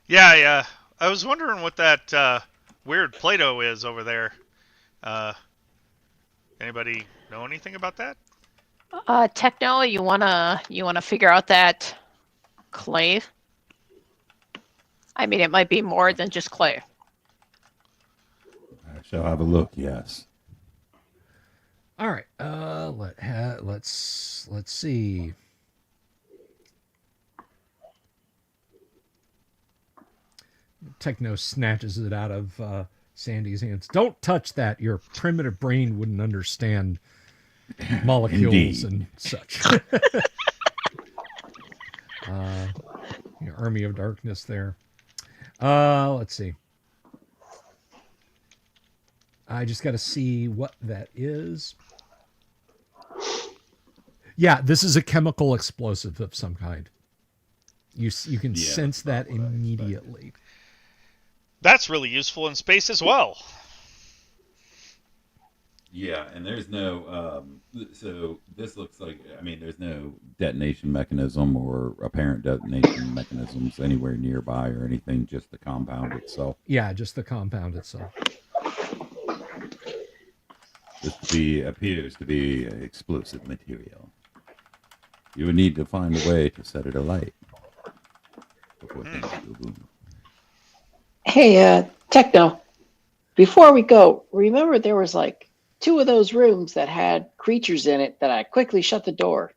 Yeah. I was wondering what that weird Play-Doh is over there. Anybody know anything about that? Techno, you wanna figure out that clay? I mean, it might be more than just clay. I shall have a look. Yes. All right. Let's see. Techno snatches it out of Sandy's hands. Don't touch that. Your primitive brain wouldn't understand molecules and such. Your army of darkness there. Let's see. I just got to see what that is. Yeah, this is a chemical explosive of some kind. You can sense that immediately. That's really useful in space as well. Yeah, and there's no, so this looks like, I mean, there's no detonation mechanism or apparent detonation mechanisms anywhere nearby or anything, just the compound itself. Yeah, just the compound itself. This appears to be explosive material. You would need to find a way to set it alight before things go boom. Hey, Techno, before we go, remember there was like 2 of those rooms that had creatures in it that I quickly shut the door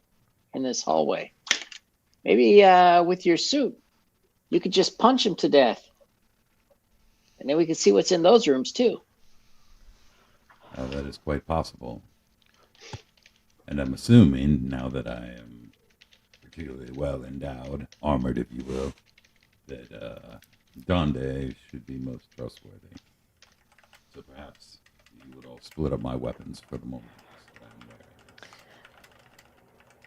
in this hallway. Maybe with your suit, you could just punch them to death. And then we could see what's in those rooms too. That is quite possible. And I'm assuming, now that I am particularly well endowed, armored if you will, that Donde should be most trustworthy. So perhaps you would all split up my weapons for the moment.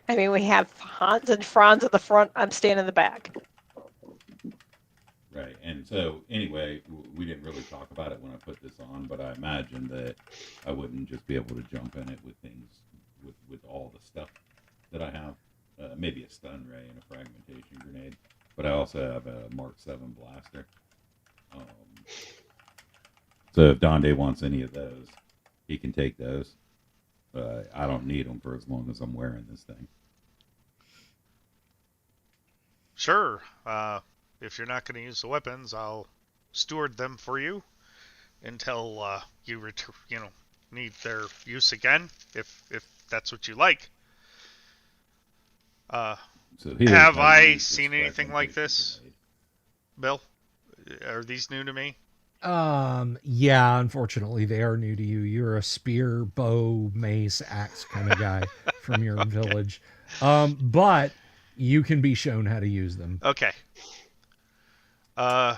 I mean, we have Hans and Franz at the front. I'm staying in the back. So anyway, we didn't really talk about it when I put this on, but I imagine that I wouldn't just be able to jump in it with things, with all the stuff that I have. Maybe a stun ray and a fragmentation grenade, but I also have a Mark 7 blaster. So if Donde wants any of those, he can take those. I don't need them for as long as I'm wearing this thing. Sure. If you're not going to use the weapons, I'll steward them for you until you need their use again, if that's what you like. So have I seen anything like this, Bill? Are these new to me? Yeah, unfortunately they are new to you. You're a spear, bow, mace, axe kind of guy from your village. But you can be shown how to use them. Okay. Yeah,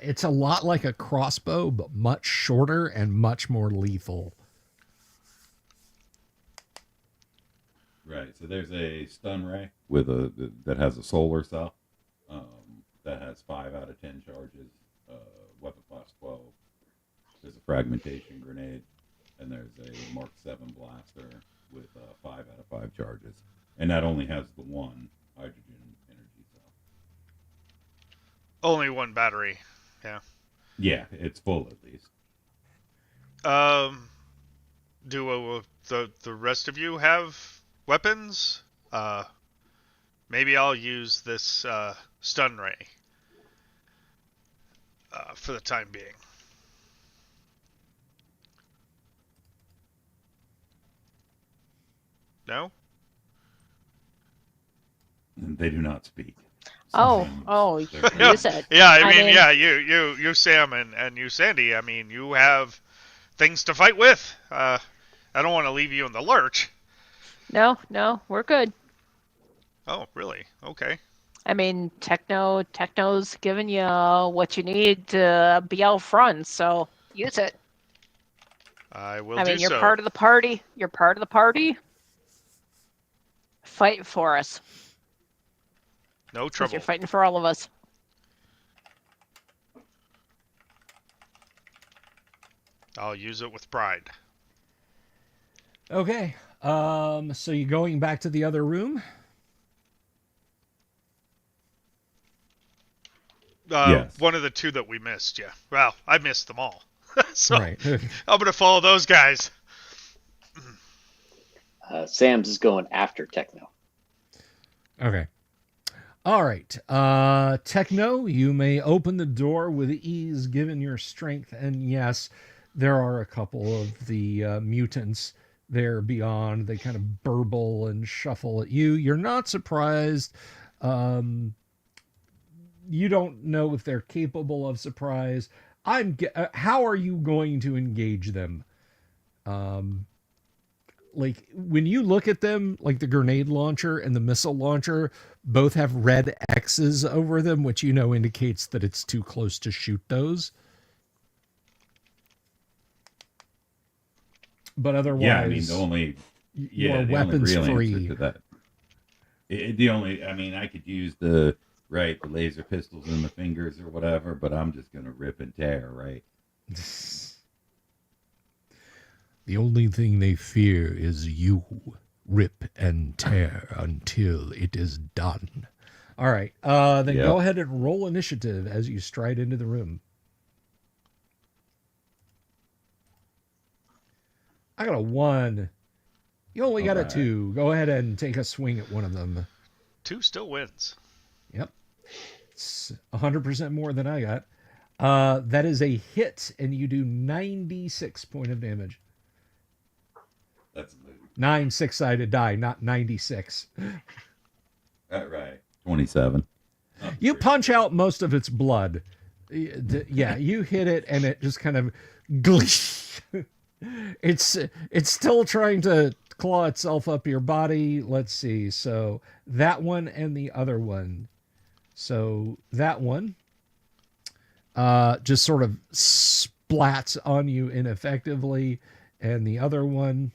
it's a lot like a crossbow, but much shorter and much more lethal. Right. So there's a stun ray with that has a solar cell that has 5 out of 10 charges. Weapon class 12. There's a fragmentation grenade, and there's a Mark 7 blaster with 5 out of 5 charges, and that only has the one hydrogen energy cell. Only one battery. Yeah. Yeah, it's full at least. Do the rest of you have weapons? Maybe I'll use this stun ray for the time being. No? And they do not speak. Oh, you said. Yeah, I mean, yeah, you Sam and you Sandy, I mean, you have things to fight with. I don't want to leave you in the lurch. No, we're good. Oh, really? Okay. I mean, Techno's giving you what you need to be out front, so use it. I will I do mean, you're so. part of the party. You're part of the party. Fight for us. No 'Cause trouble. you're fighting for all of us. I'll use it with pride. Okay. So you're going back to the other room? Yes. One of the two that we missed, yeah. Well, I missed them all. So Right. I'm going to follow those guys. Sam's is going after Techno. Okay. All right. Techno, you may open the door with ease given your strength. And yes, there are a couple of the mutants there beyond. They kind of burble and shuffle at you. You're not surprised. You don't know if they're capable of surprise. How are you going to engage them? Like when you look at them, like the grenade launcher and the missile launcher both have red X's over them, which indicates that it's too close to shoot those. But otherwise, yeah, I mean the only weapons real free answer to that. I could use the laser pistols in the fingers or whatever, but I'm just gonna rip and tear, right? The only thing they fear is you. Rip and tear until it is done. All right. Then go ahead and roll initiative as you stride into the room. I got a 1. You only got a 2. Go ahead and take a swing at one of them. 2 still wins. Yep. It's 100% more than I got. That is a hit, and you do 96 point of damage. That's a 9 6-sided die, not 96. right. 27. You punch out most of its blood. Yeah, you hit it, and it just kind of it's still trying to claw itself up your body. Let's see. So that one and the other one. So that one just sort of splats on you ineffectively, and the other one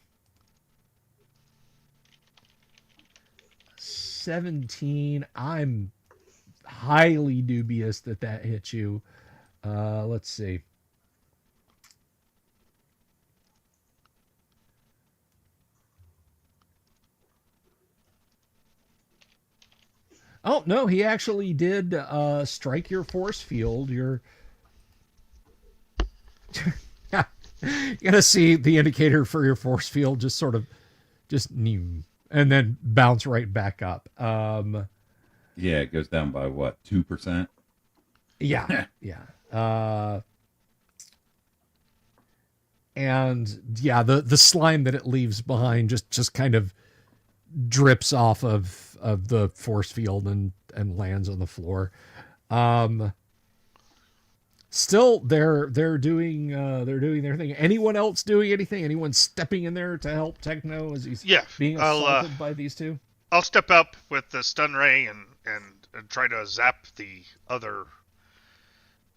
17. I'm highly dubious that hits you. Let's see. Oh, no, he actually did strike your force field. You're going to see the indicator for your force field just sort of and then bounce right back up. Yeah, it goes down by what, 2%? Yeah, yeah. And yeah, the slime that it leaves behind just kind of drips off of the force field and lands on the floor. Still, they're doing their thing. Anyone else doing anything? Anyone stepping in there to help Techno as he's being assaulted by these two? I'll step up with the stun ray and try to zap the other.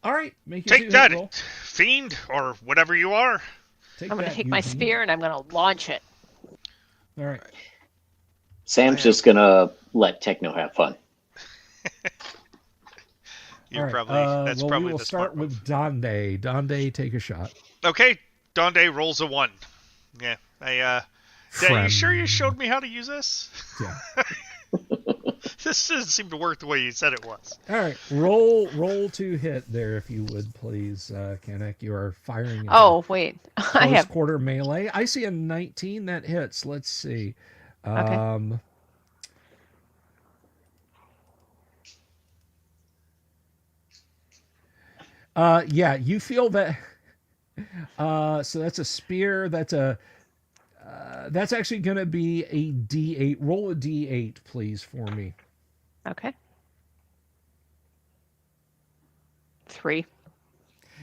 All right, make your take that, roll. Fiend, or whatever you are. I'm going to take my spear and I'm going to launch it. All right. Sam's just going to let Techno have fun. You're right. That's well, probably we will the start with Donde. Donde, take a shot. Okay, Donde rolls a 1. Yeah, are you sure you showed me how to use this? Yeah. This doesn't seem to work the way you said it was. All right, roll to hit there, if you would, please, Kanek. You are firing. Oh, wait. I have quarter melee. I see a 19 that hits. Let's see. Okay. Yeah, you feel that. So that's a spear. That's actually going to be a D8. Roll a D8, please, for me. Okay. 3.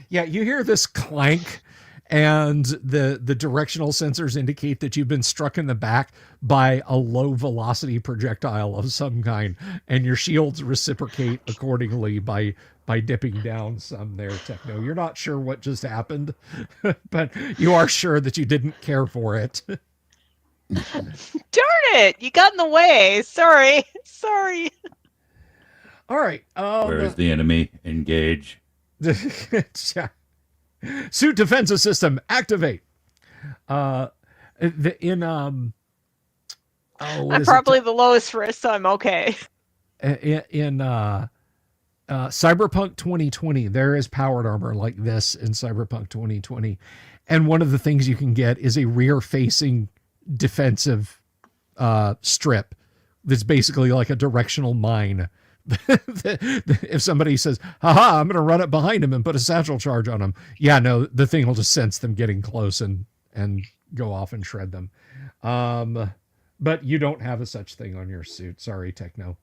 Yeah, you hear this clank, and the directional sensors indicate that you've been struck in the back by a low velocity projectile of some kind, and your shields reciprocate accordingly by dipping down some there, Techno. You're not sure what just happened, but you are sure that you didn't care for it. Darn it! You got in the way. Sorry. All right. Where is the enemy? Engage. Yeah. Suit defensive system activate. I'm probably the lowest risk, so I'm okay. In Cyberpunk 2020, there is powered armor like this in Cyberpunk 2020, and one of the things you can get is a rear-facing defensive strip that's basically like a directional mine. If somebody says, haha, I'm going to run it behind him and put a satchel charge on him. Yeah, no, the thing will just sense them getting close and go off and shred them. But you don't have a such thing on your suit. Sorry, Techno.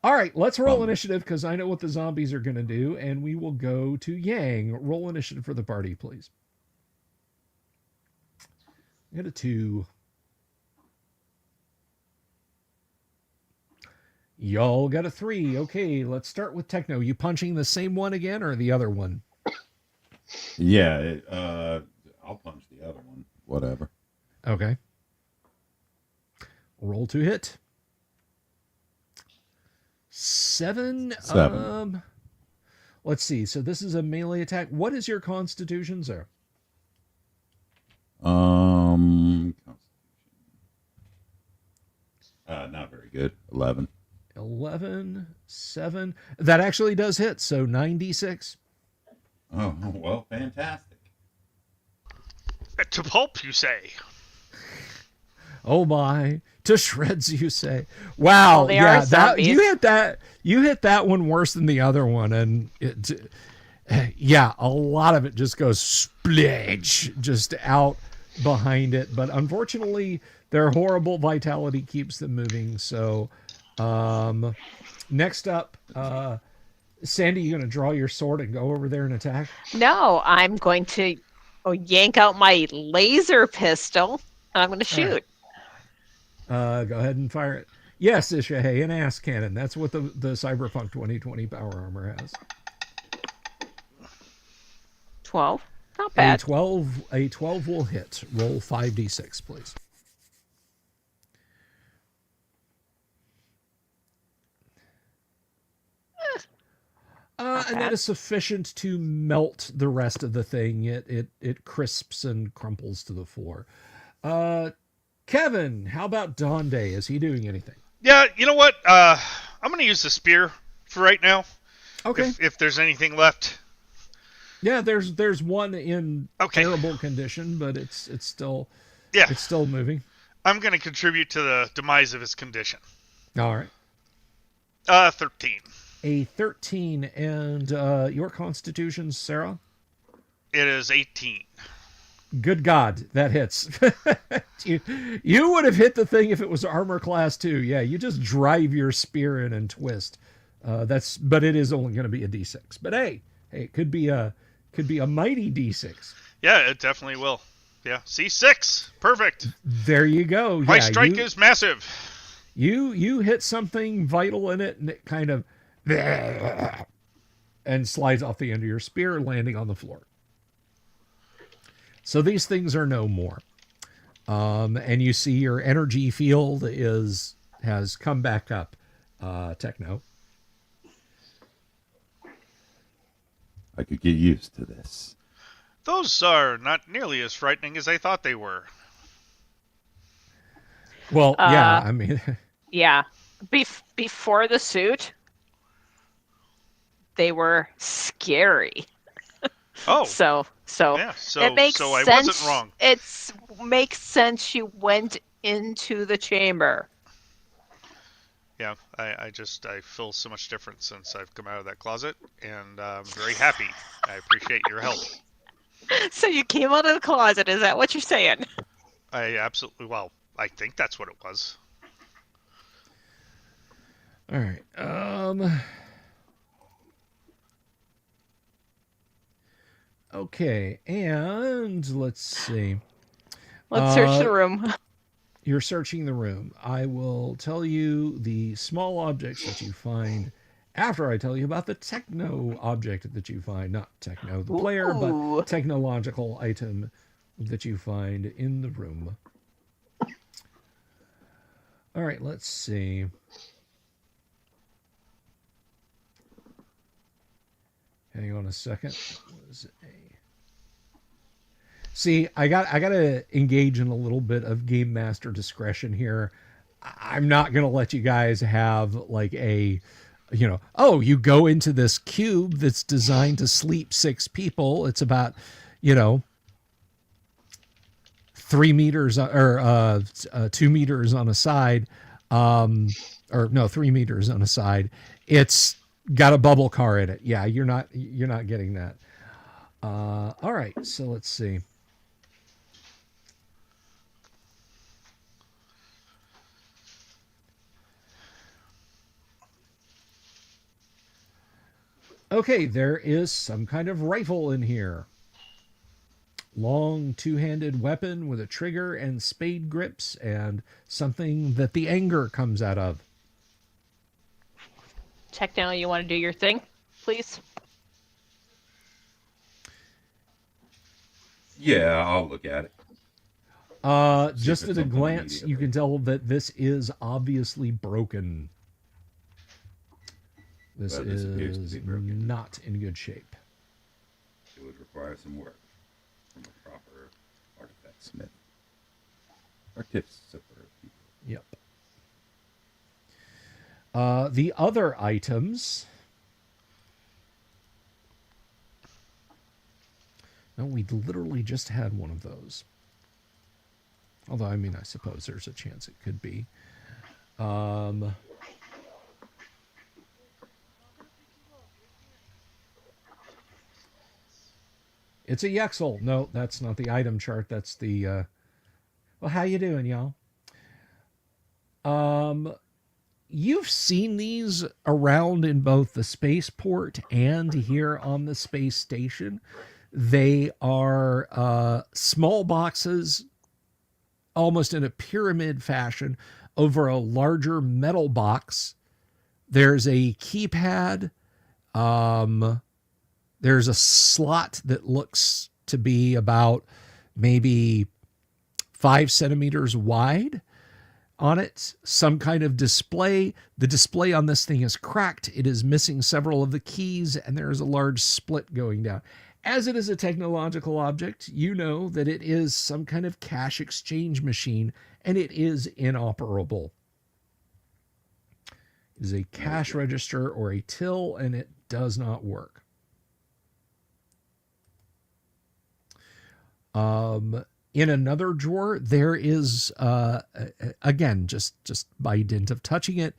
All right, let's roll initiative because I know what the zombies are going to do, and we will go to Yang. Roll initiative for the party, please. Get a 2. Y'all got a 3. Okay, let's start with Techno. You punching the same one again or the other one? Yeah, I'll punch the other one. Whatever. Okay. Roll to hit. 7. Let's see. So this is a melee attack. What is your constitution, sir? Not very good. 11. 11, 7. That actually does hit. So 96. Oh, well, fantastic. To pulp, you say? Oh my, to shreds, you say? Wow, well, yeah, that you hit that one worse than the other one, and yeah, a lot of it just goes splitch just out behind it. But unfortunately, their horrible vitality keeps them moving. So, next up, Sandy, you gonna draw your sword and go over there and attack? No, I'm going to yank out my laser pistol and I'm going to shoot. Right. Go ahead and fire it. Yes, Ishahay, an ass cannon. That's what the Cyberpunk 2020 power armor has. 12. Not bad. A 12 will hit. Roll 5d6, please. And that is sufficient to melt the rest of the thing. It crisps and crumples to the floor. Kevin, how about Donde? Is he doing anything? Yeah, you know what? I'm going to use the spear for right now. Okay. If there's anything left. Yeah, there's one in terrible condition, but it's still moving. I'm going to contribute to the demise of his condition. All right. 13. A 13, and your constitution, Sarah? It is 18. Good God, that hits. you would have hit the thing if it was armor class 2. Yeah, you just drive your spear in and twist. But it is only going to be a D6. But hey, it could be a mighty D6. Yeah, it definitely will. Yeah, C6, perfect. There you go. My strike is massive. You hit something vital in it, and it kind of and slides off the end of your spear, landing on the floor. So these things are no more. And you see your energy field has come back up, Techno. I could get used to this. Those are not nearly as frightening as I thought they were. Well, yeah, I mean... Yeah. Before the suit, they were scary. Oh. So yeah, it makes so I sense. wasn't wrong. It makes sense you went into the chamber. Yeah, I feel so much different since I've come out of that closet, and I'm very happy. I appreciate your help. So you came out of the closet, is that what you're saying? I think that's what it was. All right. Okay, and let's see. Let's search the room. You're searching the room. I will tell you the small objects that you find after I tell you about the techno object that you find. Not techno, the player, but technological item that you find in the room. All right, let's see. Hang on a second. See, I got to engage in a little bit of game master discretion here. I'm not going to let you guys have like you go into this cube that's designed to sleep 6 people. It's about, 3 meters or 2 meters on a side. 3 meters on a side. It's got a bubble car in it. Yeah, you're not getting that. All right, so let's see. Okay, there is some kind of rifle in here. Long 2-handed weapon with a trigger and spade grips and something that the anger comes out of. Techno, you want to do your thing, please? Yeah, I'll look at it. Just at a glance, you can tell that this is obviously broken. This is not in good shape. It would require some work from a proper artifact smith. Artificer people. Yep. The other items. No, we literally just had one of those. Although, I mean, I suppose there's a chance it could be. It's a Yexel. No, that's not the item chart. That's the... Well, how you doing, y'all? You've seen these around in both the spaceport and here on the space station. They are small boxes, almost in a pyramid fashion, over a larger metal box. There's a keypad. There's a slot that looks to be about maybe 5 centimeters wide. on it some kind of display. The display on this thing is cracked. It is missing several of the keys, and there is a large split going down. As it is a technological object, you know that it is some kind of cash exchange machine, and it is inoperable. It is a cash register or a till, and it does not work. In another drawer, there is, again, just by dint of touching it,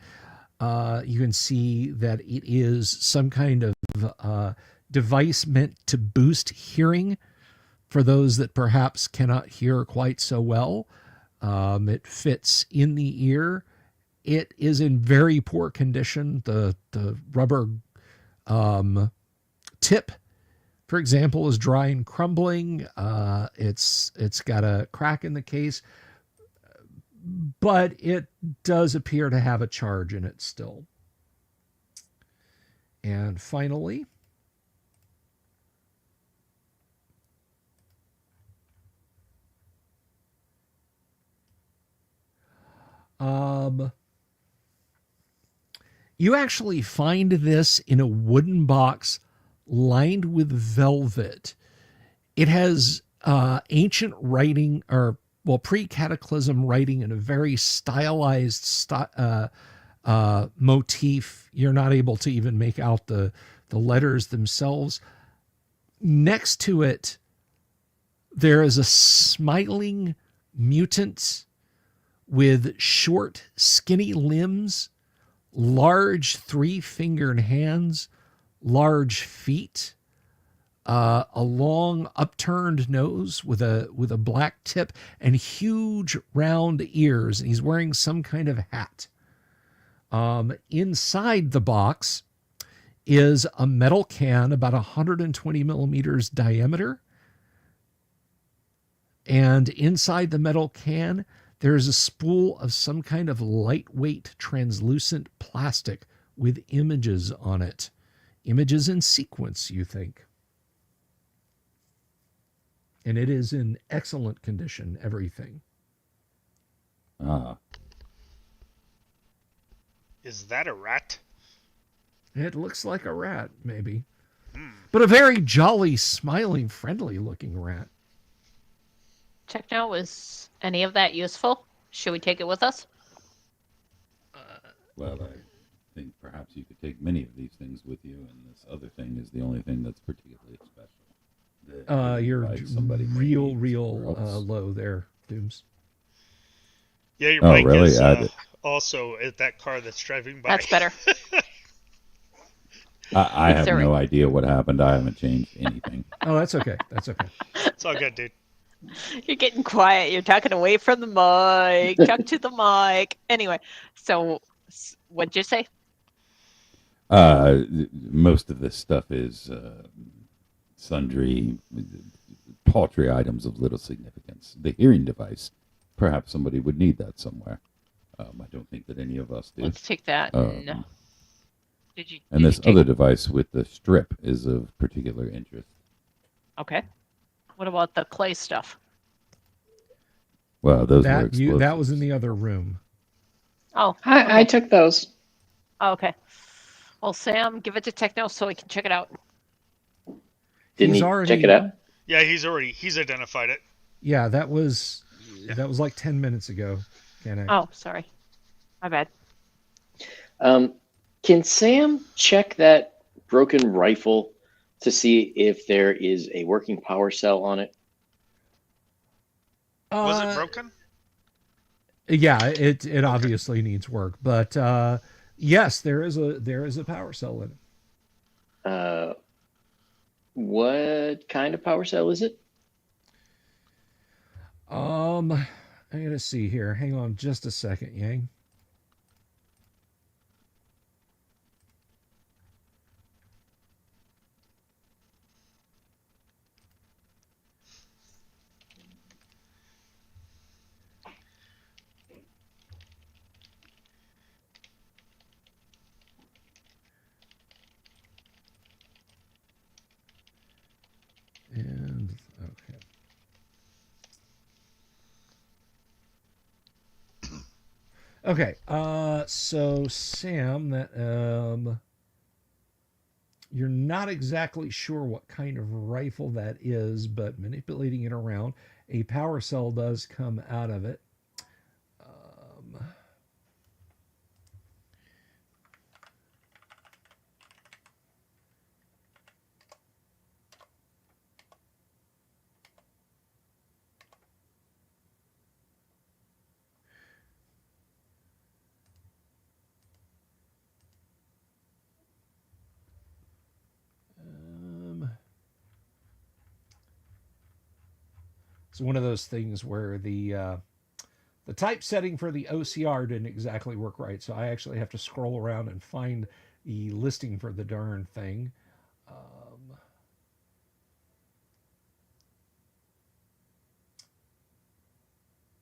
you can see that it is some kind of device meant to boost hearing for those that perhaps cannot hear quite so well. It fits in the ear. It is in very poor condition. The rubber tip, for example, is dry and crumbling. It's got a crack in the case, but it does appear to have a charge in it still. And finally, you actually find this in a wooden box lined with velvet. It has ancient writing, or pre-cataclysm writing in a very stylized motif. You're not able to even make out the letters themselves. Next to it, there is a smiling mutant with short, skinny limbs, large 3-fingered hands, large feet, a long upturned nose with a black tip, and huge round ears. And he's wearing some kind of hat. Inside the box is a metal can about 120 millimeters diameter. And inside the metal can, there is a spool of some kind of lightweight, translucent plastic with images on it. Images in sequence, you think. And it is in excellent condition, everything. Is that a rat? It looks like a rat, maybe. But a very jolly, smiling, friendly-looking rat. Techno, was any of that useful? Should we take it with us? Well, I think perhaps you could take many of these things with you, and this other thing is the only thing that's particularly special. You're real low there, Dooms. Yeah, your mic really? is also at that car that's driving by. That's better. I have no idea what happened. I haven't changed anything. Oh, that's okay. That's okay. It's all good, dude. You're getting quiet. You're talking away from the mic. Talk to the mic. Anyway, so what'd you say? Most of this stuff is sundry, paltry items of little significance. The hearing device, perhaps somebody would need that somewhere. I don't think that any of us do. Let's take that. And this other device with the strip is of particular interest. Okay. What about the clay stuff? Well, those were explosives. That was in the other room. Oh, I took those. oh, okay. Well, Sam, give it to Techno so he can check it out. Didn't He's he already- check it out? Yeah, he's identified it. Yeah, that was like 10 minutes ago. Oh, sorry. My bad. Can Sam check that broken rifle to see if there is a working power cell on it? Was it broken? Yeah, it obviously needs work, but yes, there is a power cell in it. What kind of power cell is it? I gotta see here. Hang on just a second, Yang. And okay. Okay. So Sam, that you're not exactly sure what kind of rifle that is, but manipulating it around, a power cell does come out of it. It's one of those things where the typesetting for the OCR didn't exactly work right, so I actually have to scroll around and find the listing for the darn thing.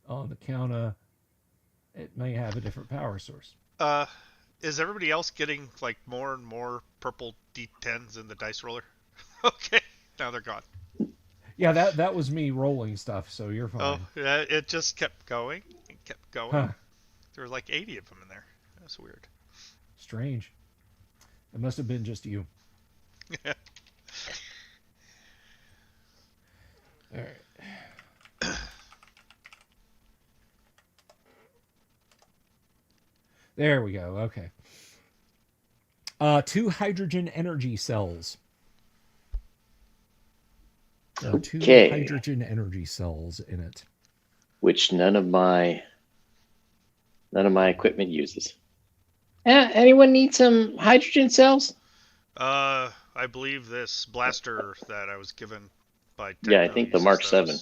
On the count of it may have a different power source. Is everybody else getting like more and more purple D10s in the dice roller? Okay, now they're gone. Yeah, that was me rolling stuff, so you're fine. Oh, yeah, it just kept going and kept going. Huh. There were like 80 of them in there. That's weird. Strange. It must have been just you. All right. There we go. Okay. 2 hydrogen energy cells. There are 2 hydrogen energy cells in it, which none of my equipment uses. Anyone need some hydrogen cells? I believe this blaster that I was given by Techno. Yeah, I think the Mark 7.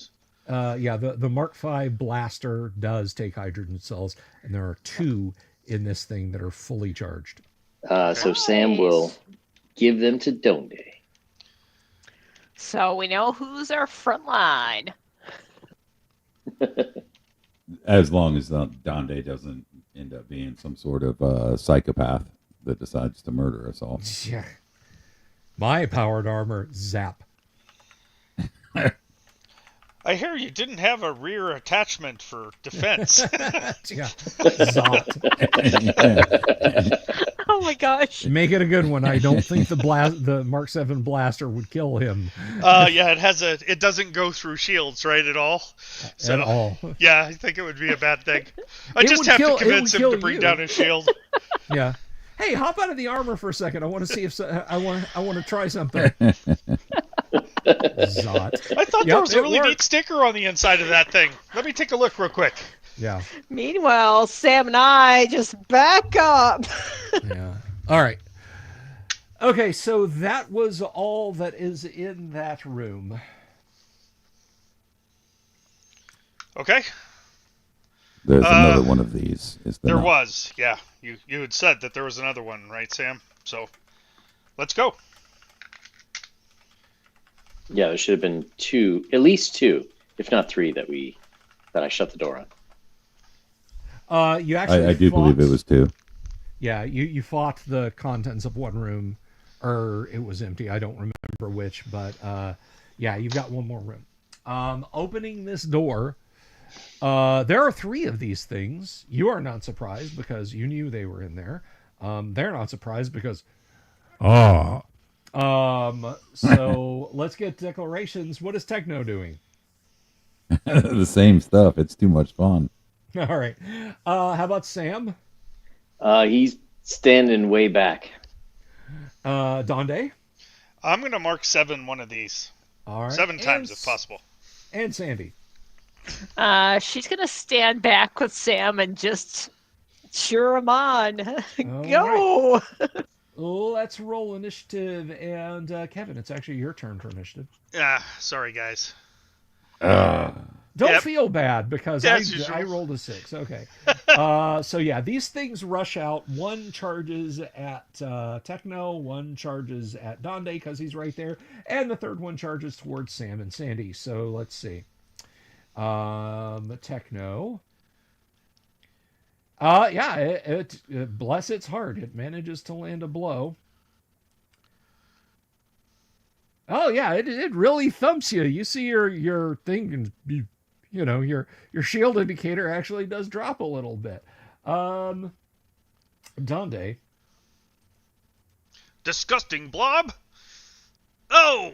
Yeah, the Mark 5 blaster does take hydrogen cells, and there are 2 in this thing that are fully charged. So Sam will give them to Donde. So we know who's our front line. As long as Donde doesn't end up being some sort of psychopath that decides to murder us all. Yeah. My powered armor, zap. I hear you didn't have a rear attachment for defense. Yeah. Zot. Oh my gosh. Make it a good one. I don't think the Mark 7 blaster would kill him. Yeah, it doesn't go through shields, right, at all? So, at all. Yeah, I think it would be a bad thing. I just have to convince him to bring down his shield. Yeah. Hey, hop out of the armor for a second. I want to see if I want to try something. Zot. I thought there was a really neat sticker on the inside of that thing. Let me take a look real quick. Yeah. Meanwhile, Sam and I just back up. Yeah. All right. Okay, so that was all that is in that room. Okay. There's another one of these. There was, yeah. You had said that there was another one, right, Sam? So, let's go. Yeah, there should have been 2, at least 2, if not 3, that I shut the door on. You actually I do believe it was 2. Yeah, you fought the contents of one room, or it was empty. I don't remember which, but yeah, you've got one more room. Opening this door, there are 3 of these things. You are not surprised because you knew they were in there. They're not surprised because, so let's get declarations. What is Techno doing? The same stuff. It's too much fun. All right. How about Sam? He's standing way back. Donde? I'm going to Mark 7 one of these. All right. 7 times if possible. And Sandy? She's going to stand back with Sam and just cheer him on. Go! Right. Let's roll initiative. And Kevin, it's actually your turn for initiative. Sorry, guys. Don't feel bad because I rolled a 6. Okay. So yeah, these things rush out. One charges at Techno, one charges at Donde because he's right there, and the third one charges towards Sam and Sandy. So let's see. Techno. Yeah, it bless its heart, it manages to land a blow. Oh yeah, it really thumps you. You see your thing, and your shield indicator actually does drop a little bit. Donde. Disgusting blob. Oh.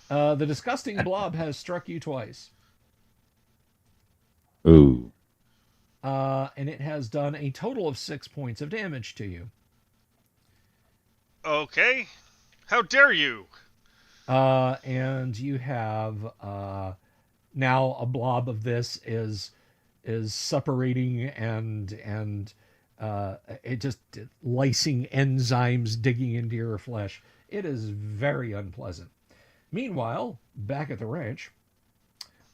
The disgusting blob has struck you twice. Ooh. And it has done a total of 6 points of damage to you. Okay. How dare you? And you have now a blob of this is separating and it just lysing enzymes digging into your flesh. It is very unpleasant. Meanwhile, back at the ranch,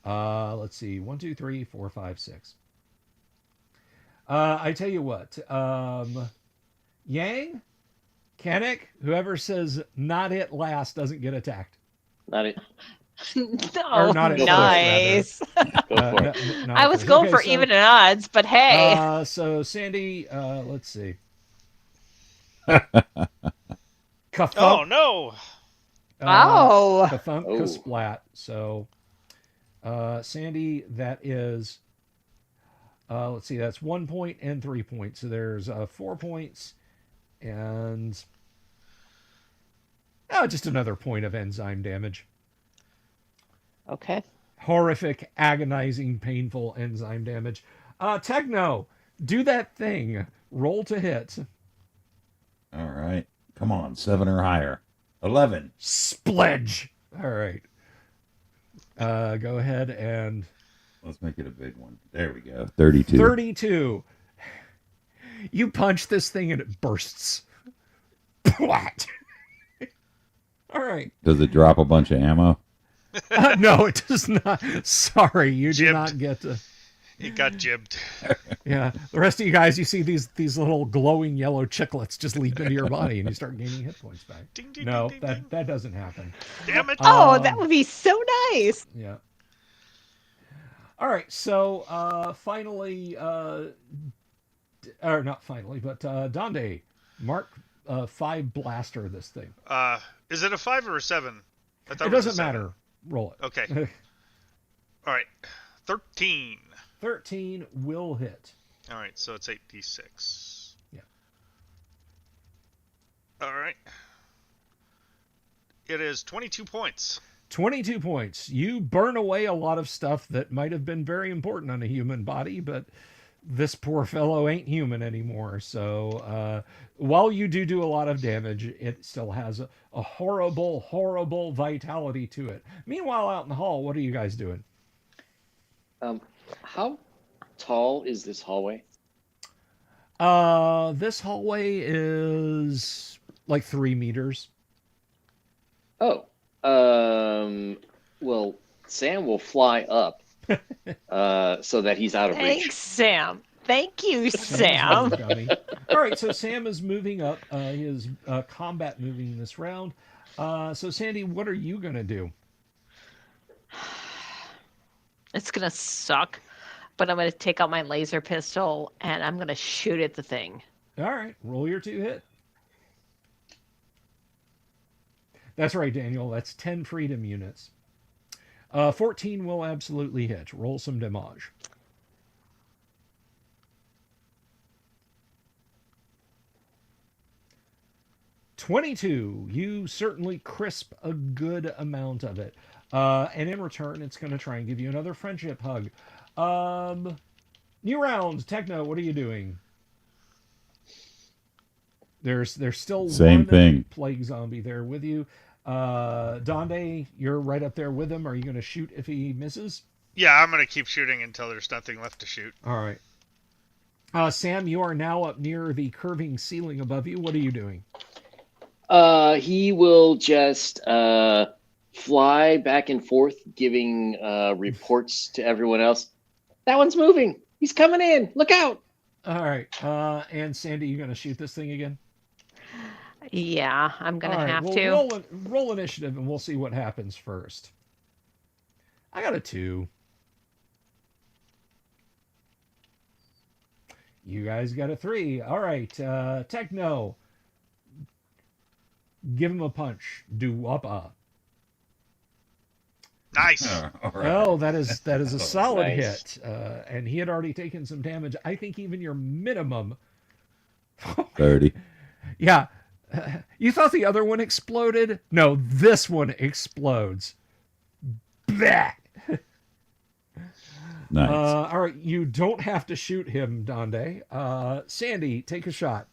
let's see, 1, 2, 3, 4, 5, 6. I tell you what, Yang, Kanik, whoever says not it last doesn't get attacked. Not it. No, not at nice. Go for it. Not I at was first. going Okay, for so, even odds, but hey. So Sandy, let's see. Oh no! Oh. Kathunk, Oh. Kasplat. So, Sandy, that is, let's see, that's 1 point and 3 points. So there's 4 points and just another point of enzyme damage. Okay. Horrific, agonizing, painful enzyme damage. Techno, do that thing. Roll to hit. All right. Come on, 7 or higher. 11. Spledge. All right. Go ahead and... Let's make it a big one. There we go. 32. 32. You punch this thing and it bursts. What? All right. Does it drop a bunch of ammo? No, it does not. Sorry, you do Jibbed. not get to... It got jibbed. Yeah, the rest of you guys, you see these little glowing yellow chiclets just leap into your body, and you start gaining hit points back. Ding, ding, No, ding, ding, that doesn't happen. Damn it! Oh, that would be so nice. Yeah. All right, so finally, or not finally, but Donde, mark 5 blaster this thing. Is it a 5 or a 7? I thought It was a doesn't 7. matter. Roll it. Okay. All right. 13. 13 will hit. All right, so it's 8d6. Yeah. All right. It is 22 points. 22 points. You burn away a lot of stuff that might have been very important on a human body, but this poor fellow ain't human anymore. So while you do a lot of damage, it still has a horrible, horrible vitality to it. Meanwhile, out in the hall, what are you guys doing? How tall is this hallway? This hallway is like 3 meters. Oh, well, Sam will fly up so that he's out of Thanks, reach. Sam. Thank you, Sam. All right, so Sam is moving up. He is combat moving this round. So Sandy, what are you gonna do? It's gonna suck, but I'm gonna take out my laser pistol and I'm gonna shoot at the thing. All right, roll your 2 hit. That's right, Daniel. That's 10 freedom units. 14 will absolutely hit. Roll some damage. $22. You certainly crisp a good amount of it. And in return, it's going to try and give you another friendship hug. New round. Techno, what are you doing? There's still Same one thing. plague zombie there with you. Donde, you're right up there with him. Are you going to shoot if he misses? Yeah, I'm going to keep shooting until there's nothing left to shoot. All right. Sam, you are now up near the curving ceiling above you. What are you doing? He will just fly back and forth, giving reports to everyone else. That one's moving. He's coming in. Look out. All right. And Sandy, you going to shoot this thing again? Yeah, I'm gonna All right, have well, to. Roll initiative, and we'll see what happens first. I got a 2. You guys got a 3. All right, Techno. Give him a punch. Do up. Nice. All right. Oh, that is a solid Nice. hit, and he had already taken some damage. I think even your minimum. 30. Yeah, you thought the other one exploded? No, this one explodes. Bah! Nice. All right, you don't have to shoot him, Donde. Sandy, take a shot.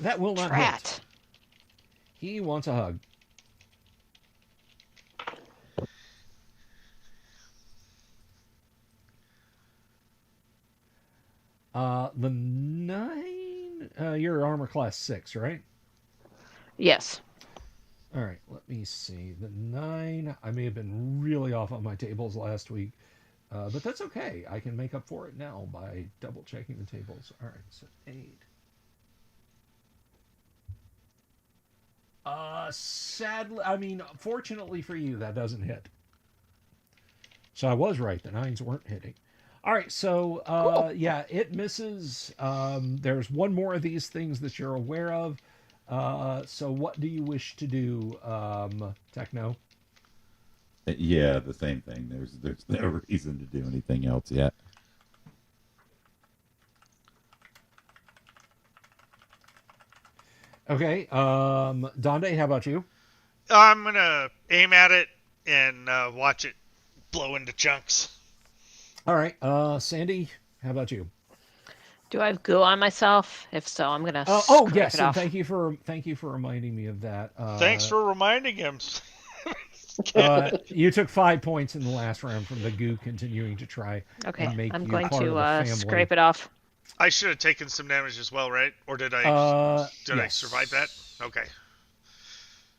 That will not hit. Drat. He wants a hug. The 9. You're armor class 6, right? Yes. All right. Let me see. The 9. I may have been really off on my tables last week, but that's okay. I can make up for it now by double checking the tables. All right. So 8. Sadly, I mean, fortunately for you, that doesn't hit. So I was right. The 9s weren't hitting. All right, so Cool. yeah, it misses. There's one more of these things that you're aware of. So what do you wish to do, Techno? Yeah, the same thing. There's no reason to do anything else yet. Okay, Donde, how about you? I'm gonna aim at it and watch it blow into chunks. All right, Sandy, how about you? Do I have goo on myself? If so, I'm gonna Oh scrape yes, it and off. thank you for reminding me of that. Thanks for reminding him. You took 5 points in the last round from the goo continuing to try Okay, and make I'm you going part of the to family. scrape it off. I should have taken some damage as well, right? Or did I? I Yes. survive that? Okay.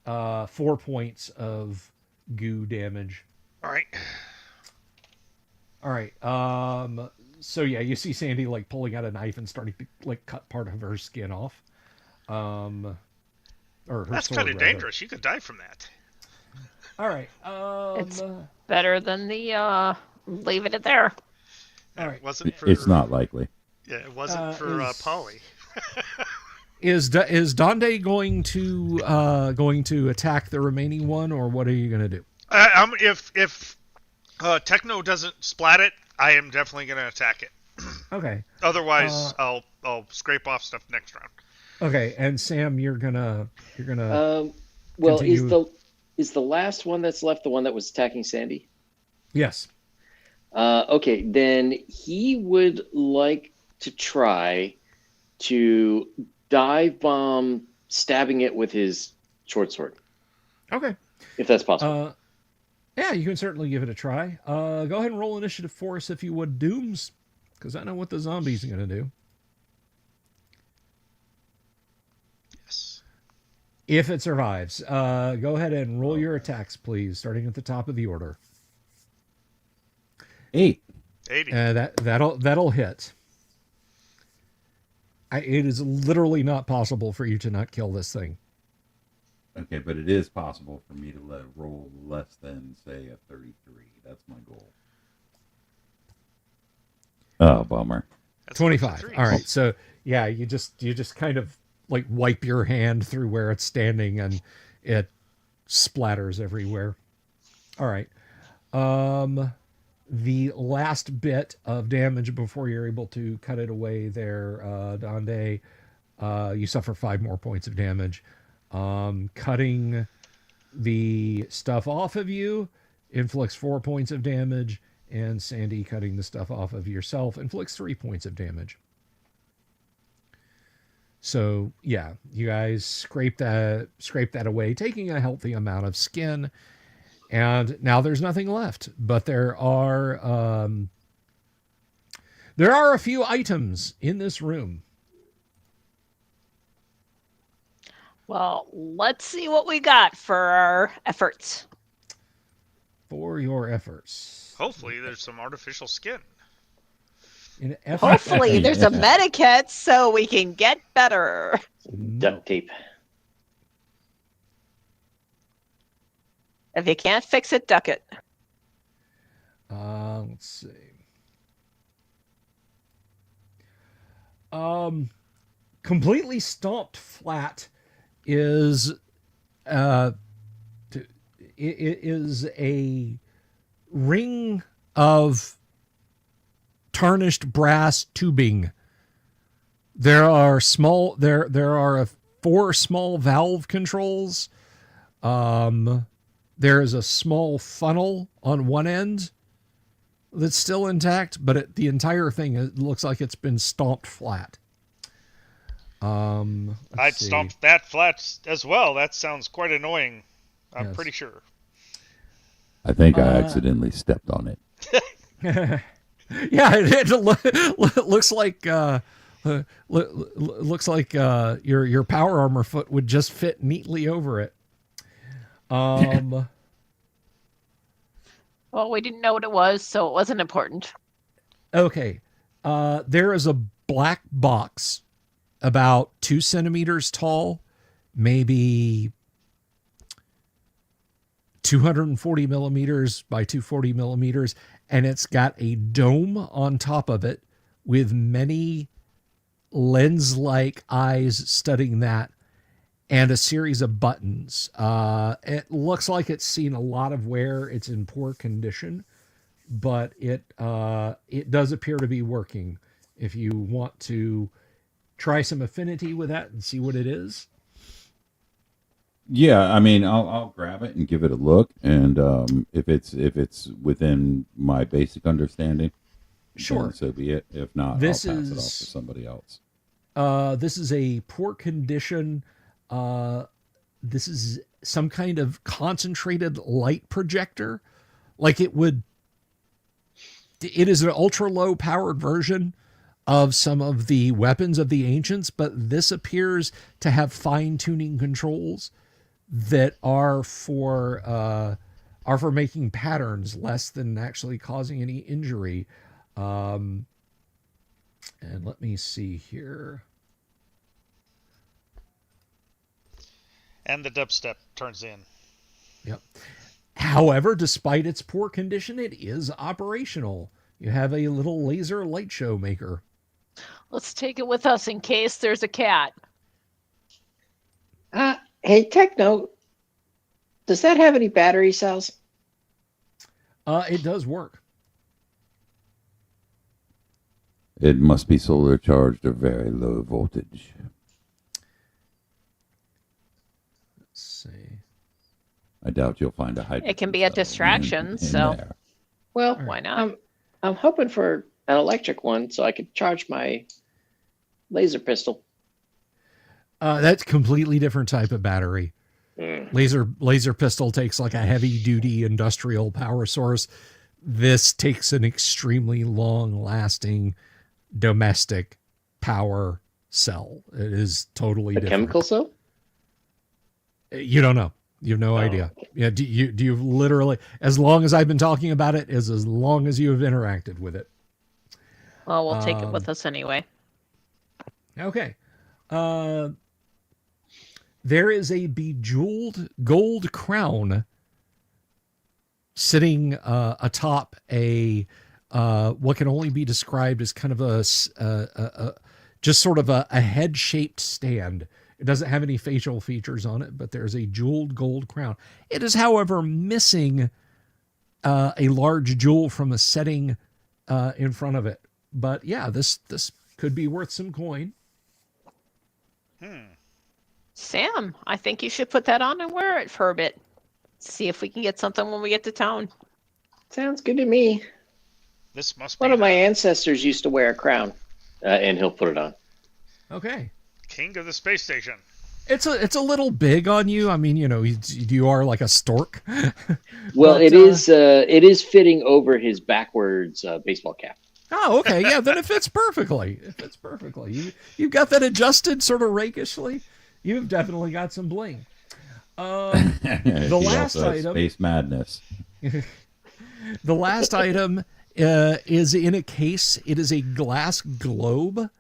4 points of goo damage. All right. All right. So yeah, you see Sandy like pulling out a knife and starting to like cut part of her skin off. Or her That's sword, kind of rather. dangerous. You could die from that. All right. It's better than the leaving it there. All It right. wasn't for. It's not likely. Yeah, it wasn't for Polly. Is Donde going to attack the remaining one, or what are you going to do? If Techno doesn't splat it, I am definitely going to attack it. Okay. Otherwise, I'll scrape off stuff next round. Okay, and Sam, you're gonna Well, continue. is the last one that's left the one that was attacking Sandy? Yes. Okay, then he would like to try to dive bomb, stabbing it with his short sword, Okay. if that's possible. Yeah, you can certainly give it a try. Go ahead and roll initiative for us if you would, Dooms, because I know what the zombies are going to do. Yes. If it survives, go ahead and roll your attacks, please, starting at the top of the order. 8. 80. That'll hit. It is literally not possible for you to not kill this thing. Okay, but it is possible for me to roll less than, say, a 33. That's my goal. Oh, bummer. That's 25. 23. All right. So yeah, you just kind of like wipe your hand through where it's standing and it splatters everywhere. All right. The last bit of damage before you're able to cut it away there, Donde, you suffer 5 more points of damage. Cutting the stuff off of you inflicts 4 points of damage, and Sandy cutting the stuff off of yourself inflicts 3 points of damage. So yeah, you guys scrape that away, taking a healthy amount of skin, and now there's nothing left. But there are a few items in this room. Well, let's see what we got for our efforts. For your efforts. Hopefully, there's some artificial skin. Hopefully, there's a medikit so we can get better. Duct tape. If you can't fix it, duck it. Let's see. completely stomped flat is a ring of tarnished brass tubing. There are 4 small valve controls. There is a small funnel on one end that's still intact, but the entire thing, it looks like it's been stomped flat. I'd stomped that flat as well. That sounds quite annoying. I'm pretty sure. I think I accidentally stepped on it. Yeah, it looks like your power armor foot would just fit neatly over it. Well, we didn't know what it was, so it wasn't important. Okay. There is a black box about 2 centimeters tall, maybe 240 millimeters by 240 millimeters, and it's got a dome on top of it with many lens-like eyes studying that, and a series of buttons. It looks like it's seen a lot of wear. It's in poor condition, but it does appear to be working. If you want to try some affinity with that and see what it is. Yeah, I mean, I'll grab it and give it a look, and if it's within my basic understanding, sure, then so be it. If not, I'll pass it off to somebody else. This is a poor condition. This is some kind of concentrated light projector. Like it is an ultra low powered version of some of the weapons of the ancients, but this appears to have fine tuning controls that are for making patterns less than actually causing any injury. And let me see here. And the dubstep turns in. Yep. However, despite its poor condition, it is operational. You have a little laser light show maker. Let's take it with us in case there's a cat. Hey, Techno, does that have any battery cells? It does work. It must be solar charged or very low voltage. Let's see. I doubt you'll find a hydrogen. It can be a distraction, so there. Well, why not? I'm hoping for an electric one so I could charge my laser pistol. That's a completely different type of battery. Laser pistol takes like a heavy duty industrial power source. This takes an extremely long lasting domestic power cell. It is totally different. Chemical cell? You don't know. You have no idea. Yeah. Do you literally, as long as I've been talking about it, is as long as you have interacted with it. Well, we'll take it with us anyway. Okay. There is a bejeweled gold crown sitting atop a what can only be described as kind of a just sort of a head-shaped stand. It doesn't have any facial features on it, but there's a jeweled gold crown. It is, however, missing a large jewel from a setting in front of it. But yeah, this could be worth some coin. Sam, I think you should put that on and wear it for a bit. See if we can get something when we get to town. Sounds good to me. This must be one of my ancestors used to wear a crown, and he'll put it on. Okay. King of the space station. It's a little big on you. I mean, you are like a stork. Well, but, it is fitting over his backwards baseball cap. Oh, okay. Yeah, then it fits perfectly. You've got that adjusted sort of rakishly. You've definitely got some bling. The last item, space madness. The last item is in a case. It is a glass globe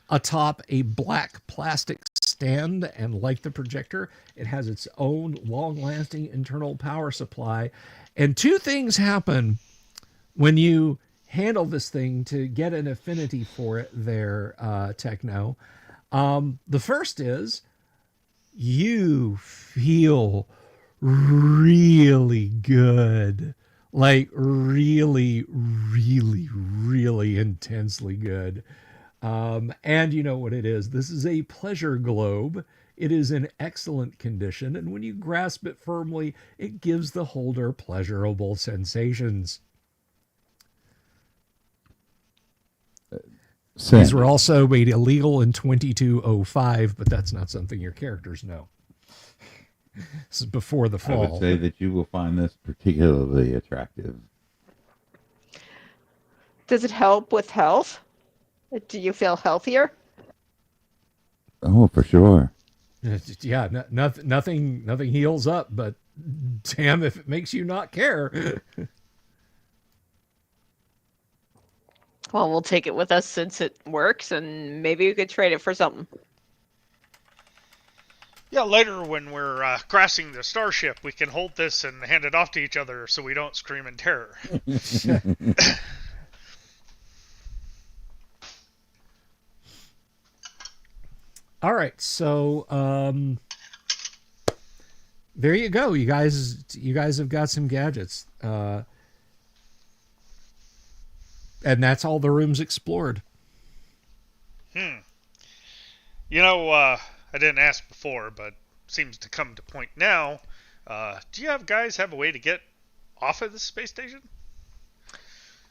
atop a black plastic stand, and like the projector, it has its own long-lasting internal power supply. And two things happen when you handle this thing to get an affinity for it there, Techno. The first is you feel really good. Like really, really, really intensely good. And you know what it is. This is a pleasure globe. It is in excellent condition, and when you grasp it firmly, it gives the holder pleasurable sensations. These were also made illegal in 2205, but that's not something your characters know. This is before the fall. I would say that you will find this particularly attractive. Does it help with health? Do you feel healthier? Oh, for sure. Yeah, nothing heals up, but damn if it makes you not care. Well, we'll take it with us since it works, and maybe we could trade it for something. Yeah, later when we're crashing the starship, we can hold this and hand it off to each other so we don't scream in terror. All right, so there you go. You guys have got some gadgets, and that's all the rooms explored. You know, I didn't ask before, but seems to come to point now. Do you guys have a way to get off of the space station?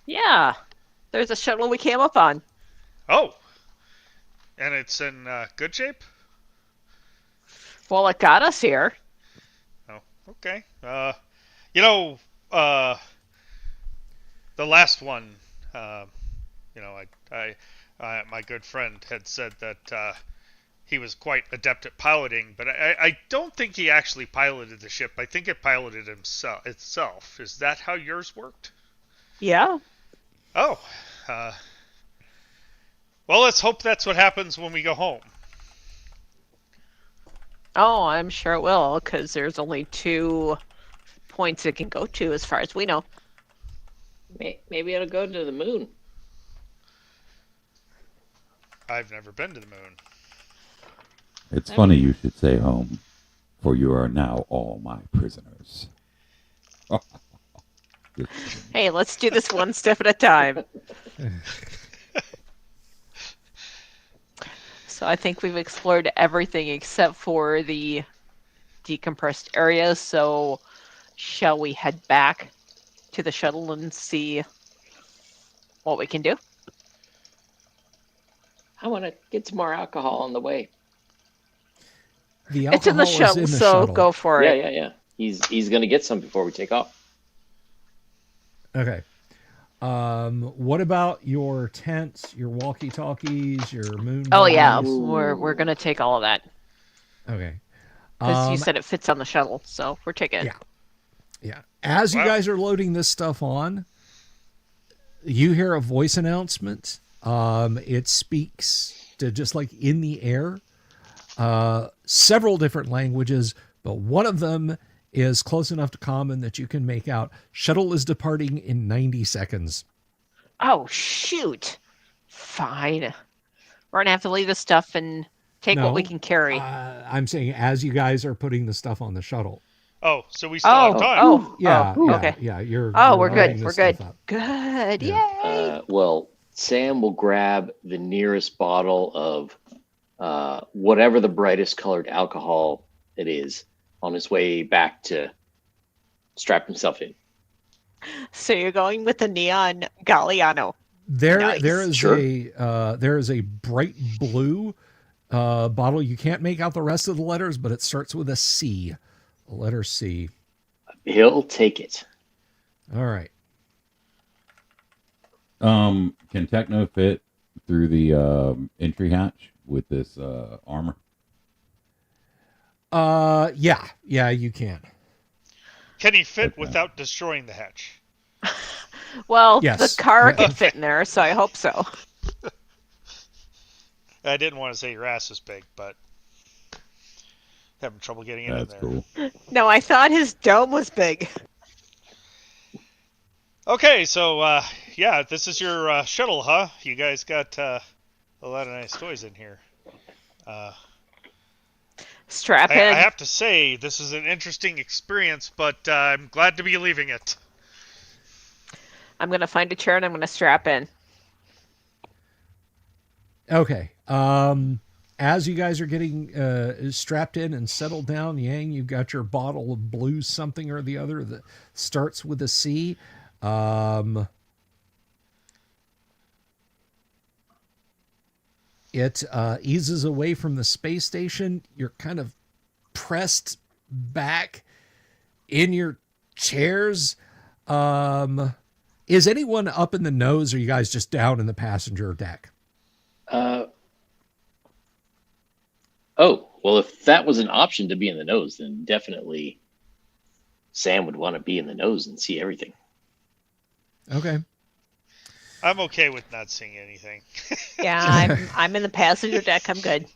Yeah, there's a shuttle we came up on. Oh, and it's in good shape? Well, it got us here. Oh, okay. You know, the last one, you know, my good friend had said that he was quite adept at piloting, but I don't think he actually piloted the ship. I think it piloted itself. Is that how yours worked? Yeah. Oh. Well, let's hope that's what happens when we go home. Oh, I'm sure it will, because there's only 2 points it can go to as far as we know. Maybe it'll go to the moon. I've never been to the moon. It's funny you should say home, for you are now all my prisoners. Hey, let's do this one step at a time. So I think we've explored everything except for the decompressed areas. So shall we head back to the shuttle and see what we can do? I want to get some more alcohol on the way. The It's in the alcohol is shuttle, in the so shuttle. go for it. Yeah. He's going to get some before we take off. Okay. What about your tents, your walkie-talkies, your moon? Oh yeah, bodies? we're gonna take all of that Okay. because you said it fits on the shuttle, so we're taking it. Yeah. As you guys are loading this stuff on, you hear a voice announcement. It speaks to just like in the air, several different languages, but one of them is close enough to common that you can make out. Shuttle is departing in 90 seconds. Oh shoot! Fine, we're gonna have to leave this stuff and take what we can carry. I'm saying as you guys are putting the stuff on the shuttle. Oh, so we still have time. Yeah. Okay. Yeah. You're We're loading good. this We're stuff good. up. Good. Yeah. Yay! Well, Sam will grab the nearest bottle of whatever the brightest colored alcohol it is on his way back to strap himself in. So you're going with the neon Galliano. There Nice. there is a bright blue bottle. You can't make out the rest of the letters, but it starts with a C, the letter C. He'll take it. All right. Can Techno fit through the entry hatch with this armor? Yeah, you can. Can he fit without destroying the hatch? Well, Yes. the car Yeah. can fit in there, so I hope so. I didn't want to say your ass is big, but having trouble getting it in That's there. cool. No, I thought his dome was big. Okay, so this is your shuttle, huh? You guys got a lot of nice toys in here. Strap I in. have to say, this is an interesting experience, but I'm glad to be leaving it. I'm gonna find a chair and I'm gonna strap in. Okay. As you guys are getting strapped in and settled down, Yang, you've got your bottle of blue something or the other that starts with a C. It eases away from the space station. You're kind of pressed back in your chairs. Is anyone up in the nose, or are you guys just down in the passenger deck? Oh, well, if that was an option to be in the nose, then definitely Sam would want to be in the nose and see everything. Okay. I'm okay with not seeing anything. Yeah, I'm in the passenger deck. I'm good.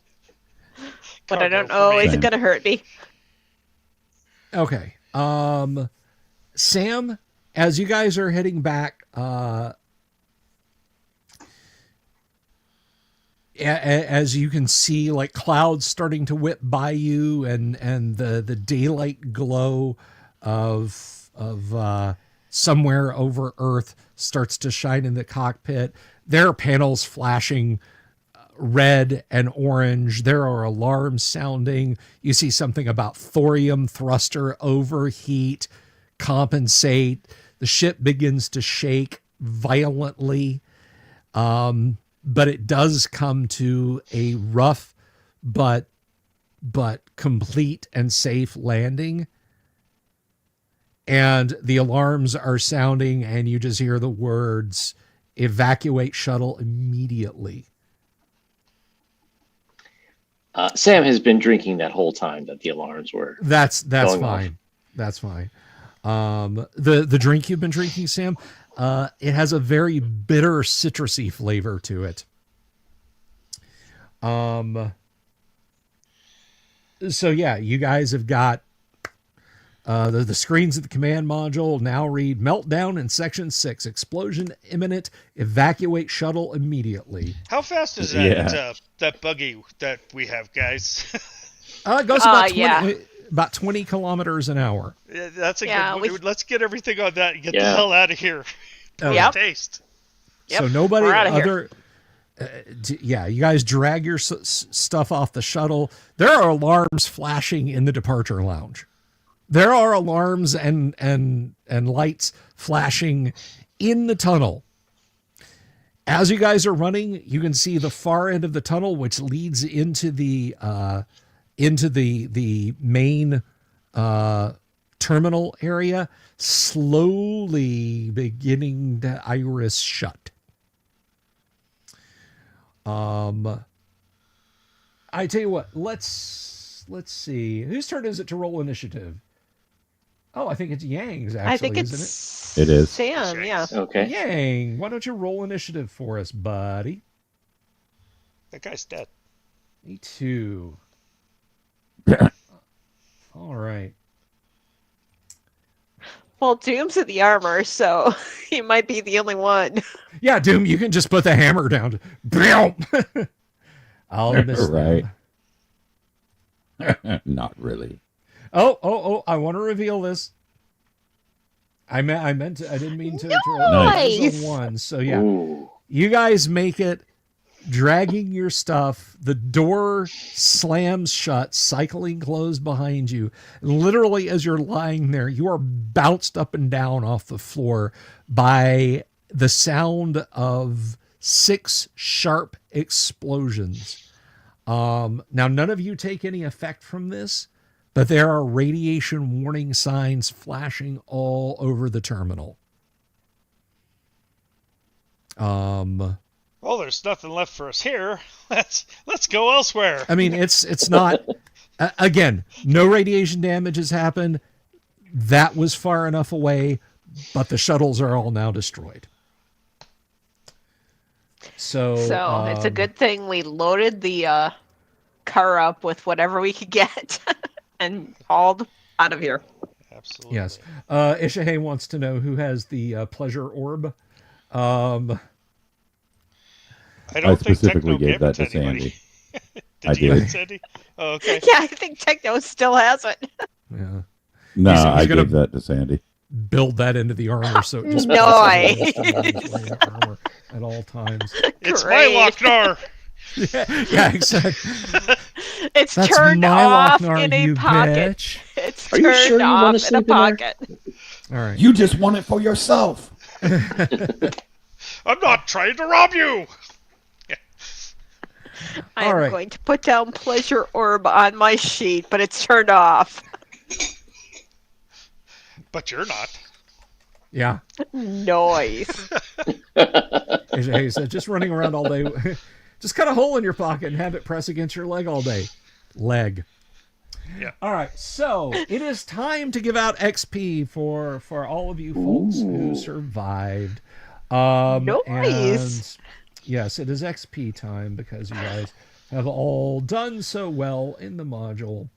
But I Cargo don't for know. me. Is it gonna hurt me? Okay. Sam, as you guys are heading back, as you can see, like clouds starting to whip by you, and the daylight glow of somewhere over Earth starts to shine in the cockpit. There are panels flashing red and orange. There are alarms sounding. You see something about thorium thruster overheat, compensate. The ship begins to shake violently. But it does come to a rough but complete and safe landing. And the alarms are sounding, and you just hear the words, "Evacuate shuttle immediately." Sam has been drinking that whole time that the alarms were. That's going fine. off. That's fine. The drink you've been drinking, Sam, it has a very bitter citrusy flavor to it. So yeah, you guys have got the screens of the command module now read meltdown in section 6, explosion imminent, evacuate shuttle immediately. How fast is that that buggy that we have, guys? It goes about 20, yeah. about 20 kilometers an hour. Yeah, that's a Yeah, good. Let's get everything on that and get the Yeah. hell out of here. Yep. Taste. Yep, So nobody we're outta here. other. Yeah, you guys drag your stuff off the shuttle. There are alarms flashing in the departure lounge. There are alarms and lights flashing in the tunnel. As you guys are running, you can see the far end of the tunnel, which leads into the main terminal area, slowly beginning to iris shut. I tell you what, let's see. Whose turn is it to roll initiative? Oh, I think it's Yang's, actually, I think isn't it's It is. Sam. Yeah. it? Okay. Yang, why don't you roll initiative for us, buddy? That guy's dead. Me too. All right. Well, Doom's in the armor, so he might be the only one. Yeah, Doom, you can just put the hammer down. Bam! I'll miss Right. them. Not really. Oh, I want to reveal this. I didn't mean to roll. Nice. It was a 1. So yeah, Ooh. you guys make it, dragging your stuff. The door slams shut, cycling closed behind you. Literally, as you're lying there, you are bounced up and down off the floor by the sound of 6 sharp explosions. Now, none of you take any effect from this, but there are radiation warning signs flashing all over the terminal. Well, there's nothing left for us here. Let's go elsewhere. I mean, it's not. Again, no radiation damage has happened. That was far enough away, but the shuttles are all now destroyed. So It's a good thing we loaded the car up with whatever we could get and hauled out of here. Absolutely. Yes. Ishahay wants to know who has the pleasure orb. I I don't think specifically Techno gave gave it that to anybody. Sandy. Did you get it, Sandy? Oh, okay. Yeah, I think Techno still has it. Yeah. No, He's I gonna- gave that to Sandy. Build that into the armor so it just Nice. wearing armor at all times. It's Great. my Lochnar. Yeah, exactly. It's That's turned my off Lochnar, in a you pocket. bitch. It's Are you turned sure you off wanna in a sleep in there? pocket. All right. You just want it for yourself. I'm not trying to rob you. I'm All right. going to put down pleasure orb on my sheet, but it's turned off. But you're not. Yeah. Noise. He said, just running around all day. Just cut a hole in your pocket and have it press against your leg all day. Leg. Yeah. All right. So it is time to give out XP for all of you folks who survived. Nice. And yes, it is XP time because you guys have all done so well in the module.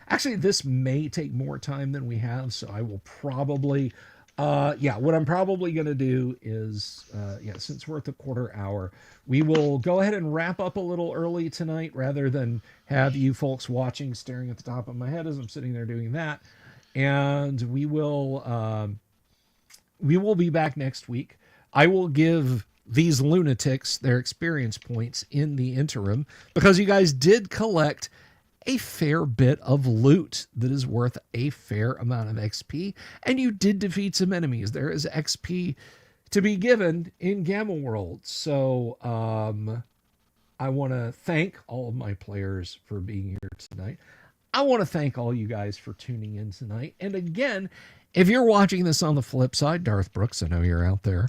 Actually, this may take more time than we have, so I will probably, what I'm probably going to do is, since we're at the quarter hour, we will go ahead and wrap up a little early tonight rather than have you folks watching, staring at the top of my head as I'm sitting there doing that. And we will be back next week. I will give these lunatics their experience points in the interim because you guys did collect a fair bit of loot that is worth a fair amount of XP, and you did defeat some enemies. There is XP to be given in Gamma World. So I want to thank all of my players for being here tonight. I want to thank all you guys for tuning in tonight. And again, if you're watching this on the flip side, Darth Brooks, I know you're out there.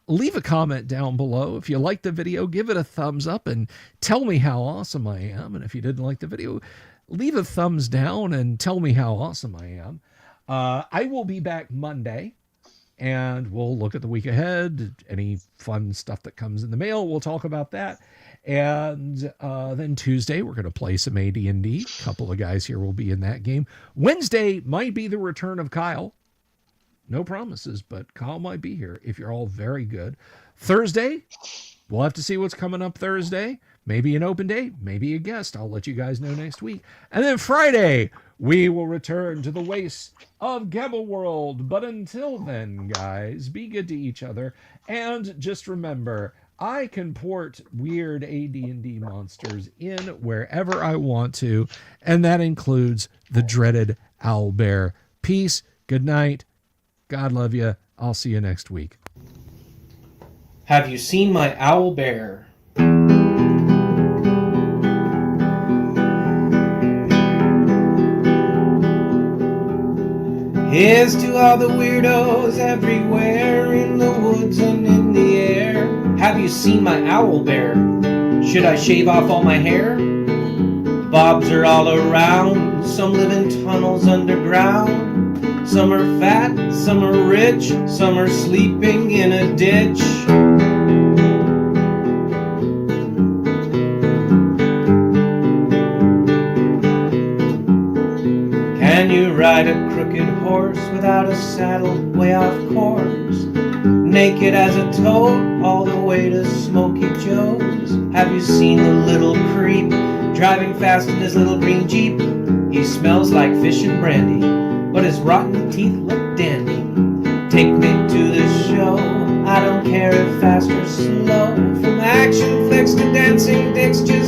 Leave a comment down below. If you liked the video, give it a thumbs up and tell me how awesome I am. And if you didn't like the video, leave a thumbs down and tell me how awesome I am. I will be back Monday and we'll look at the week ahead. Any fun stuff that comes in the mail, we'll talk about that. And then Tuesday, we're going to play some AD&D. A couple of guys here will be in that game. Wednesday might be the return of Kyle. No promises, but Kyle might be here if you're all very good. Thursday, we'll have to see what's coming up Thursday. Maybe an open day, maybe a guest. I'll let you guys know next week. And then Friday, we will return to the wastes of Gamma World. But until then, guys, be good to each other. And just remember, I can port weird AD&D monsters in wherever I want to. And that includes the dreaded owlbear. Peace, good night. God love you. I'll see you next week. Have you seen my owl bear? Here's to all the weirdos everywhere in the woods and in the air. Have you seen my owl bear? Should I shave off all my hair? Bobs are all around. Some live in tunnels underground. Some are fat, some are rich, some are sleeping in a ditch. Can you ride a crooked horse without a saddle way off course? Naked as a toad all the way to Smoky Joe's. Have you seen the little creep driving fast in his little green Jeep? He smells like fish and brandy, but his rotten teeth look dandy. Take me to the show, I don't care if fast or slow. From action flicks to dancing dicks, just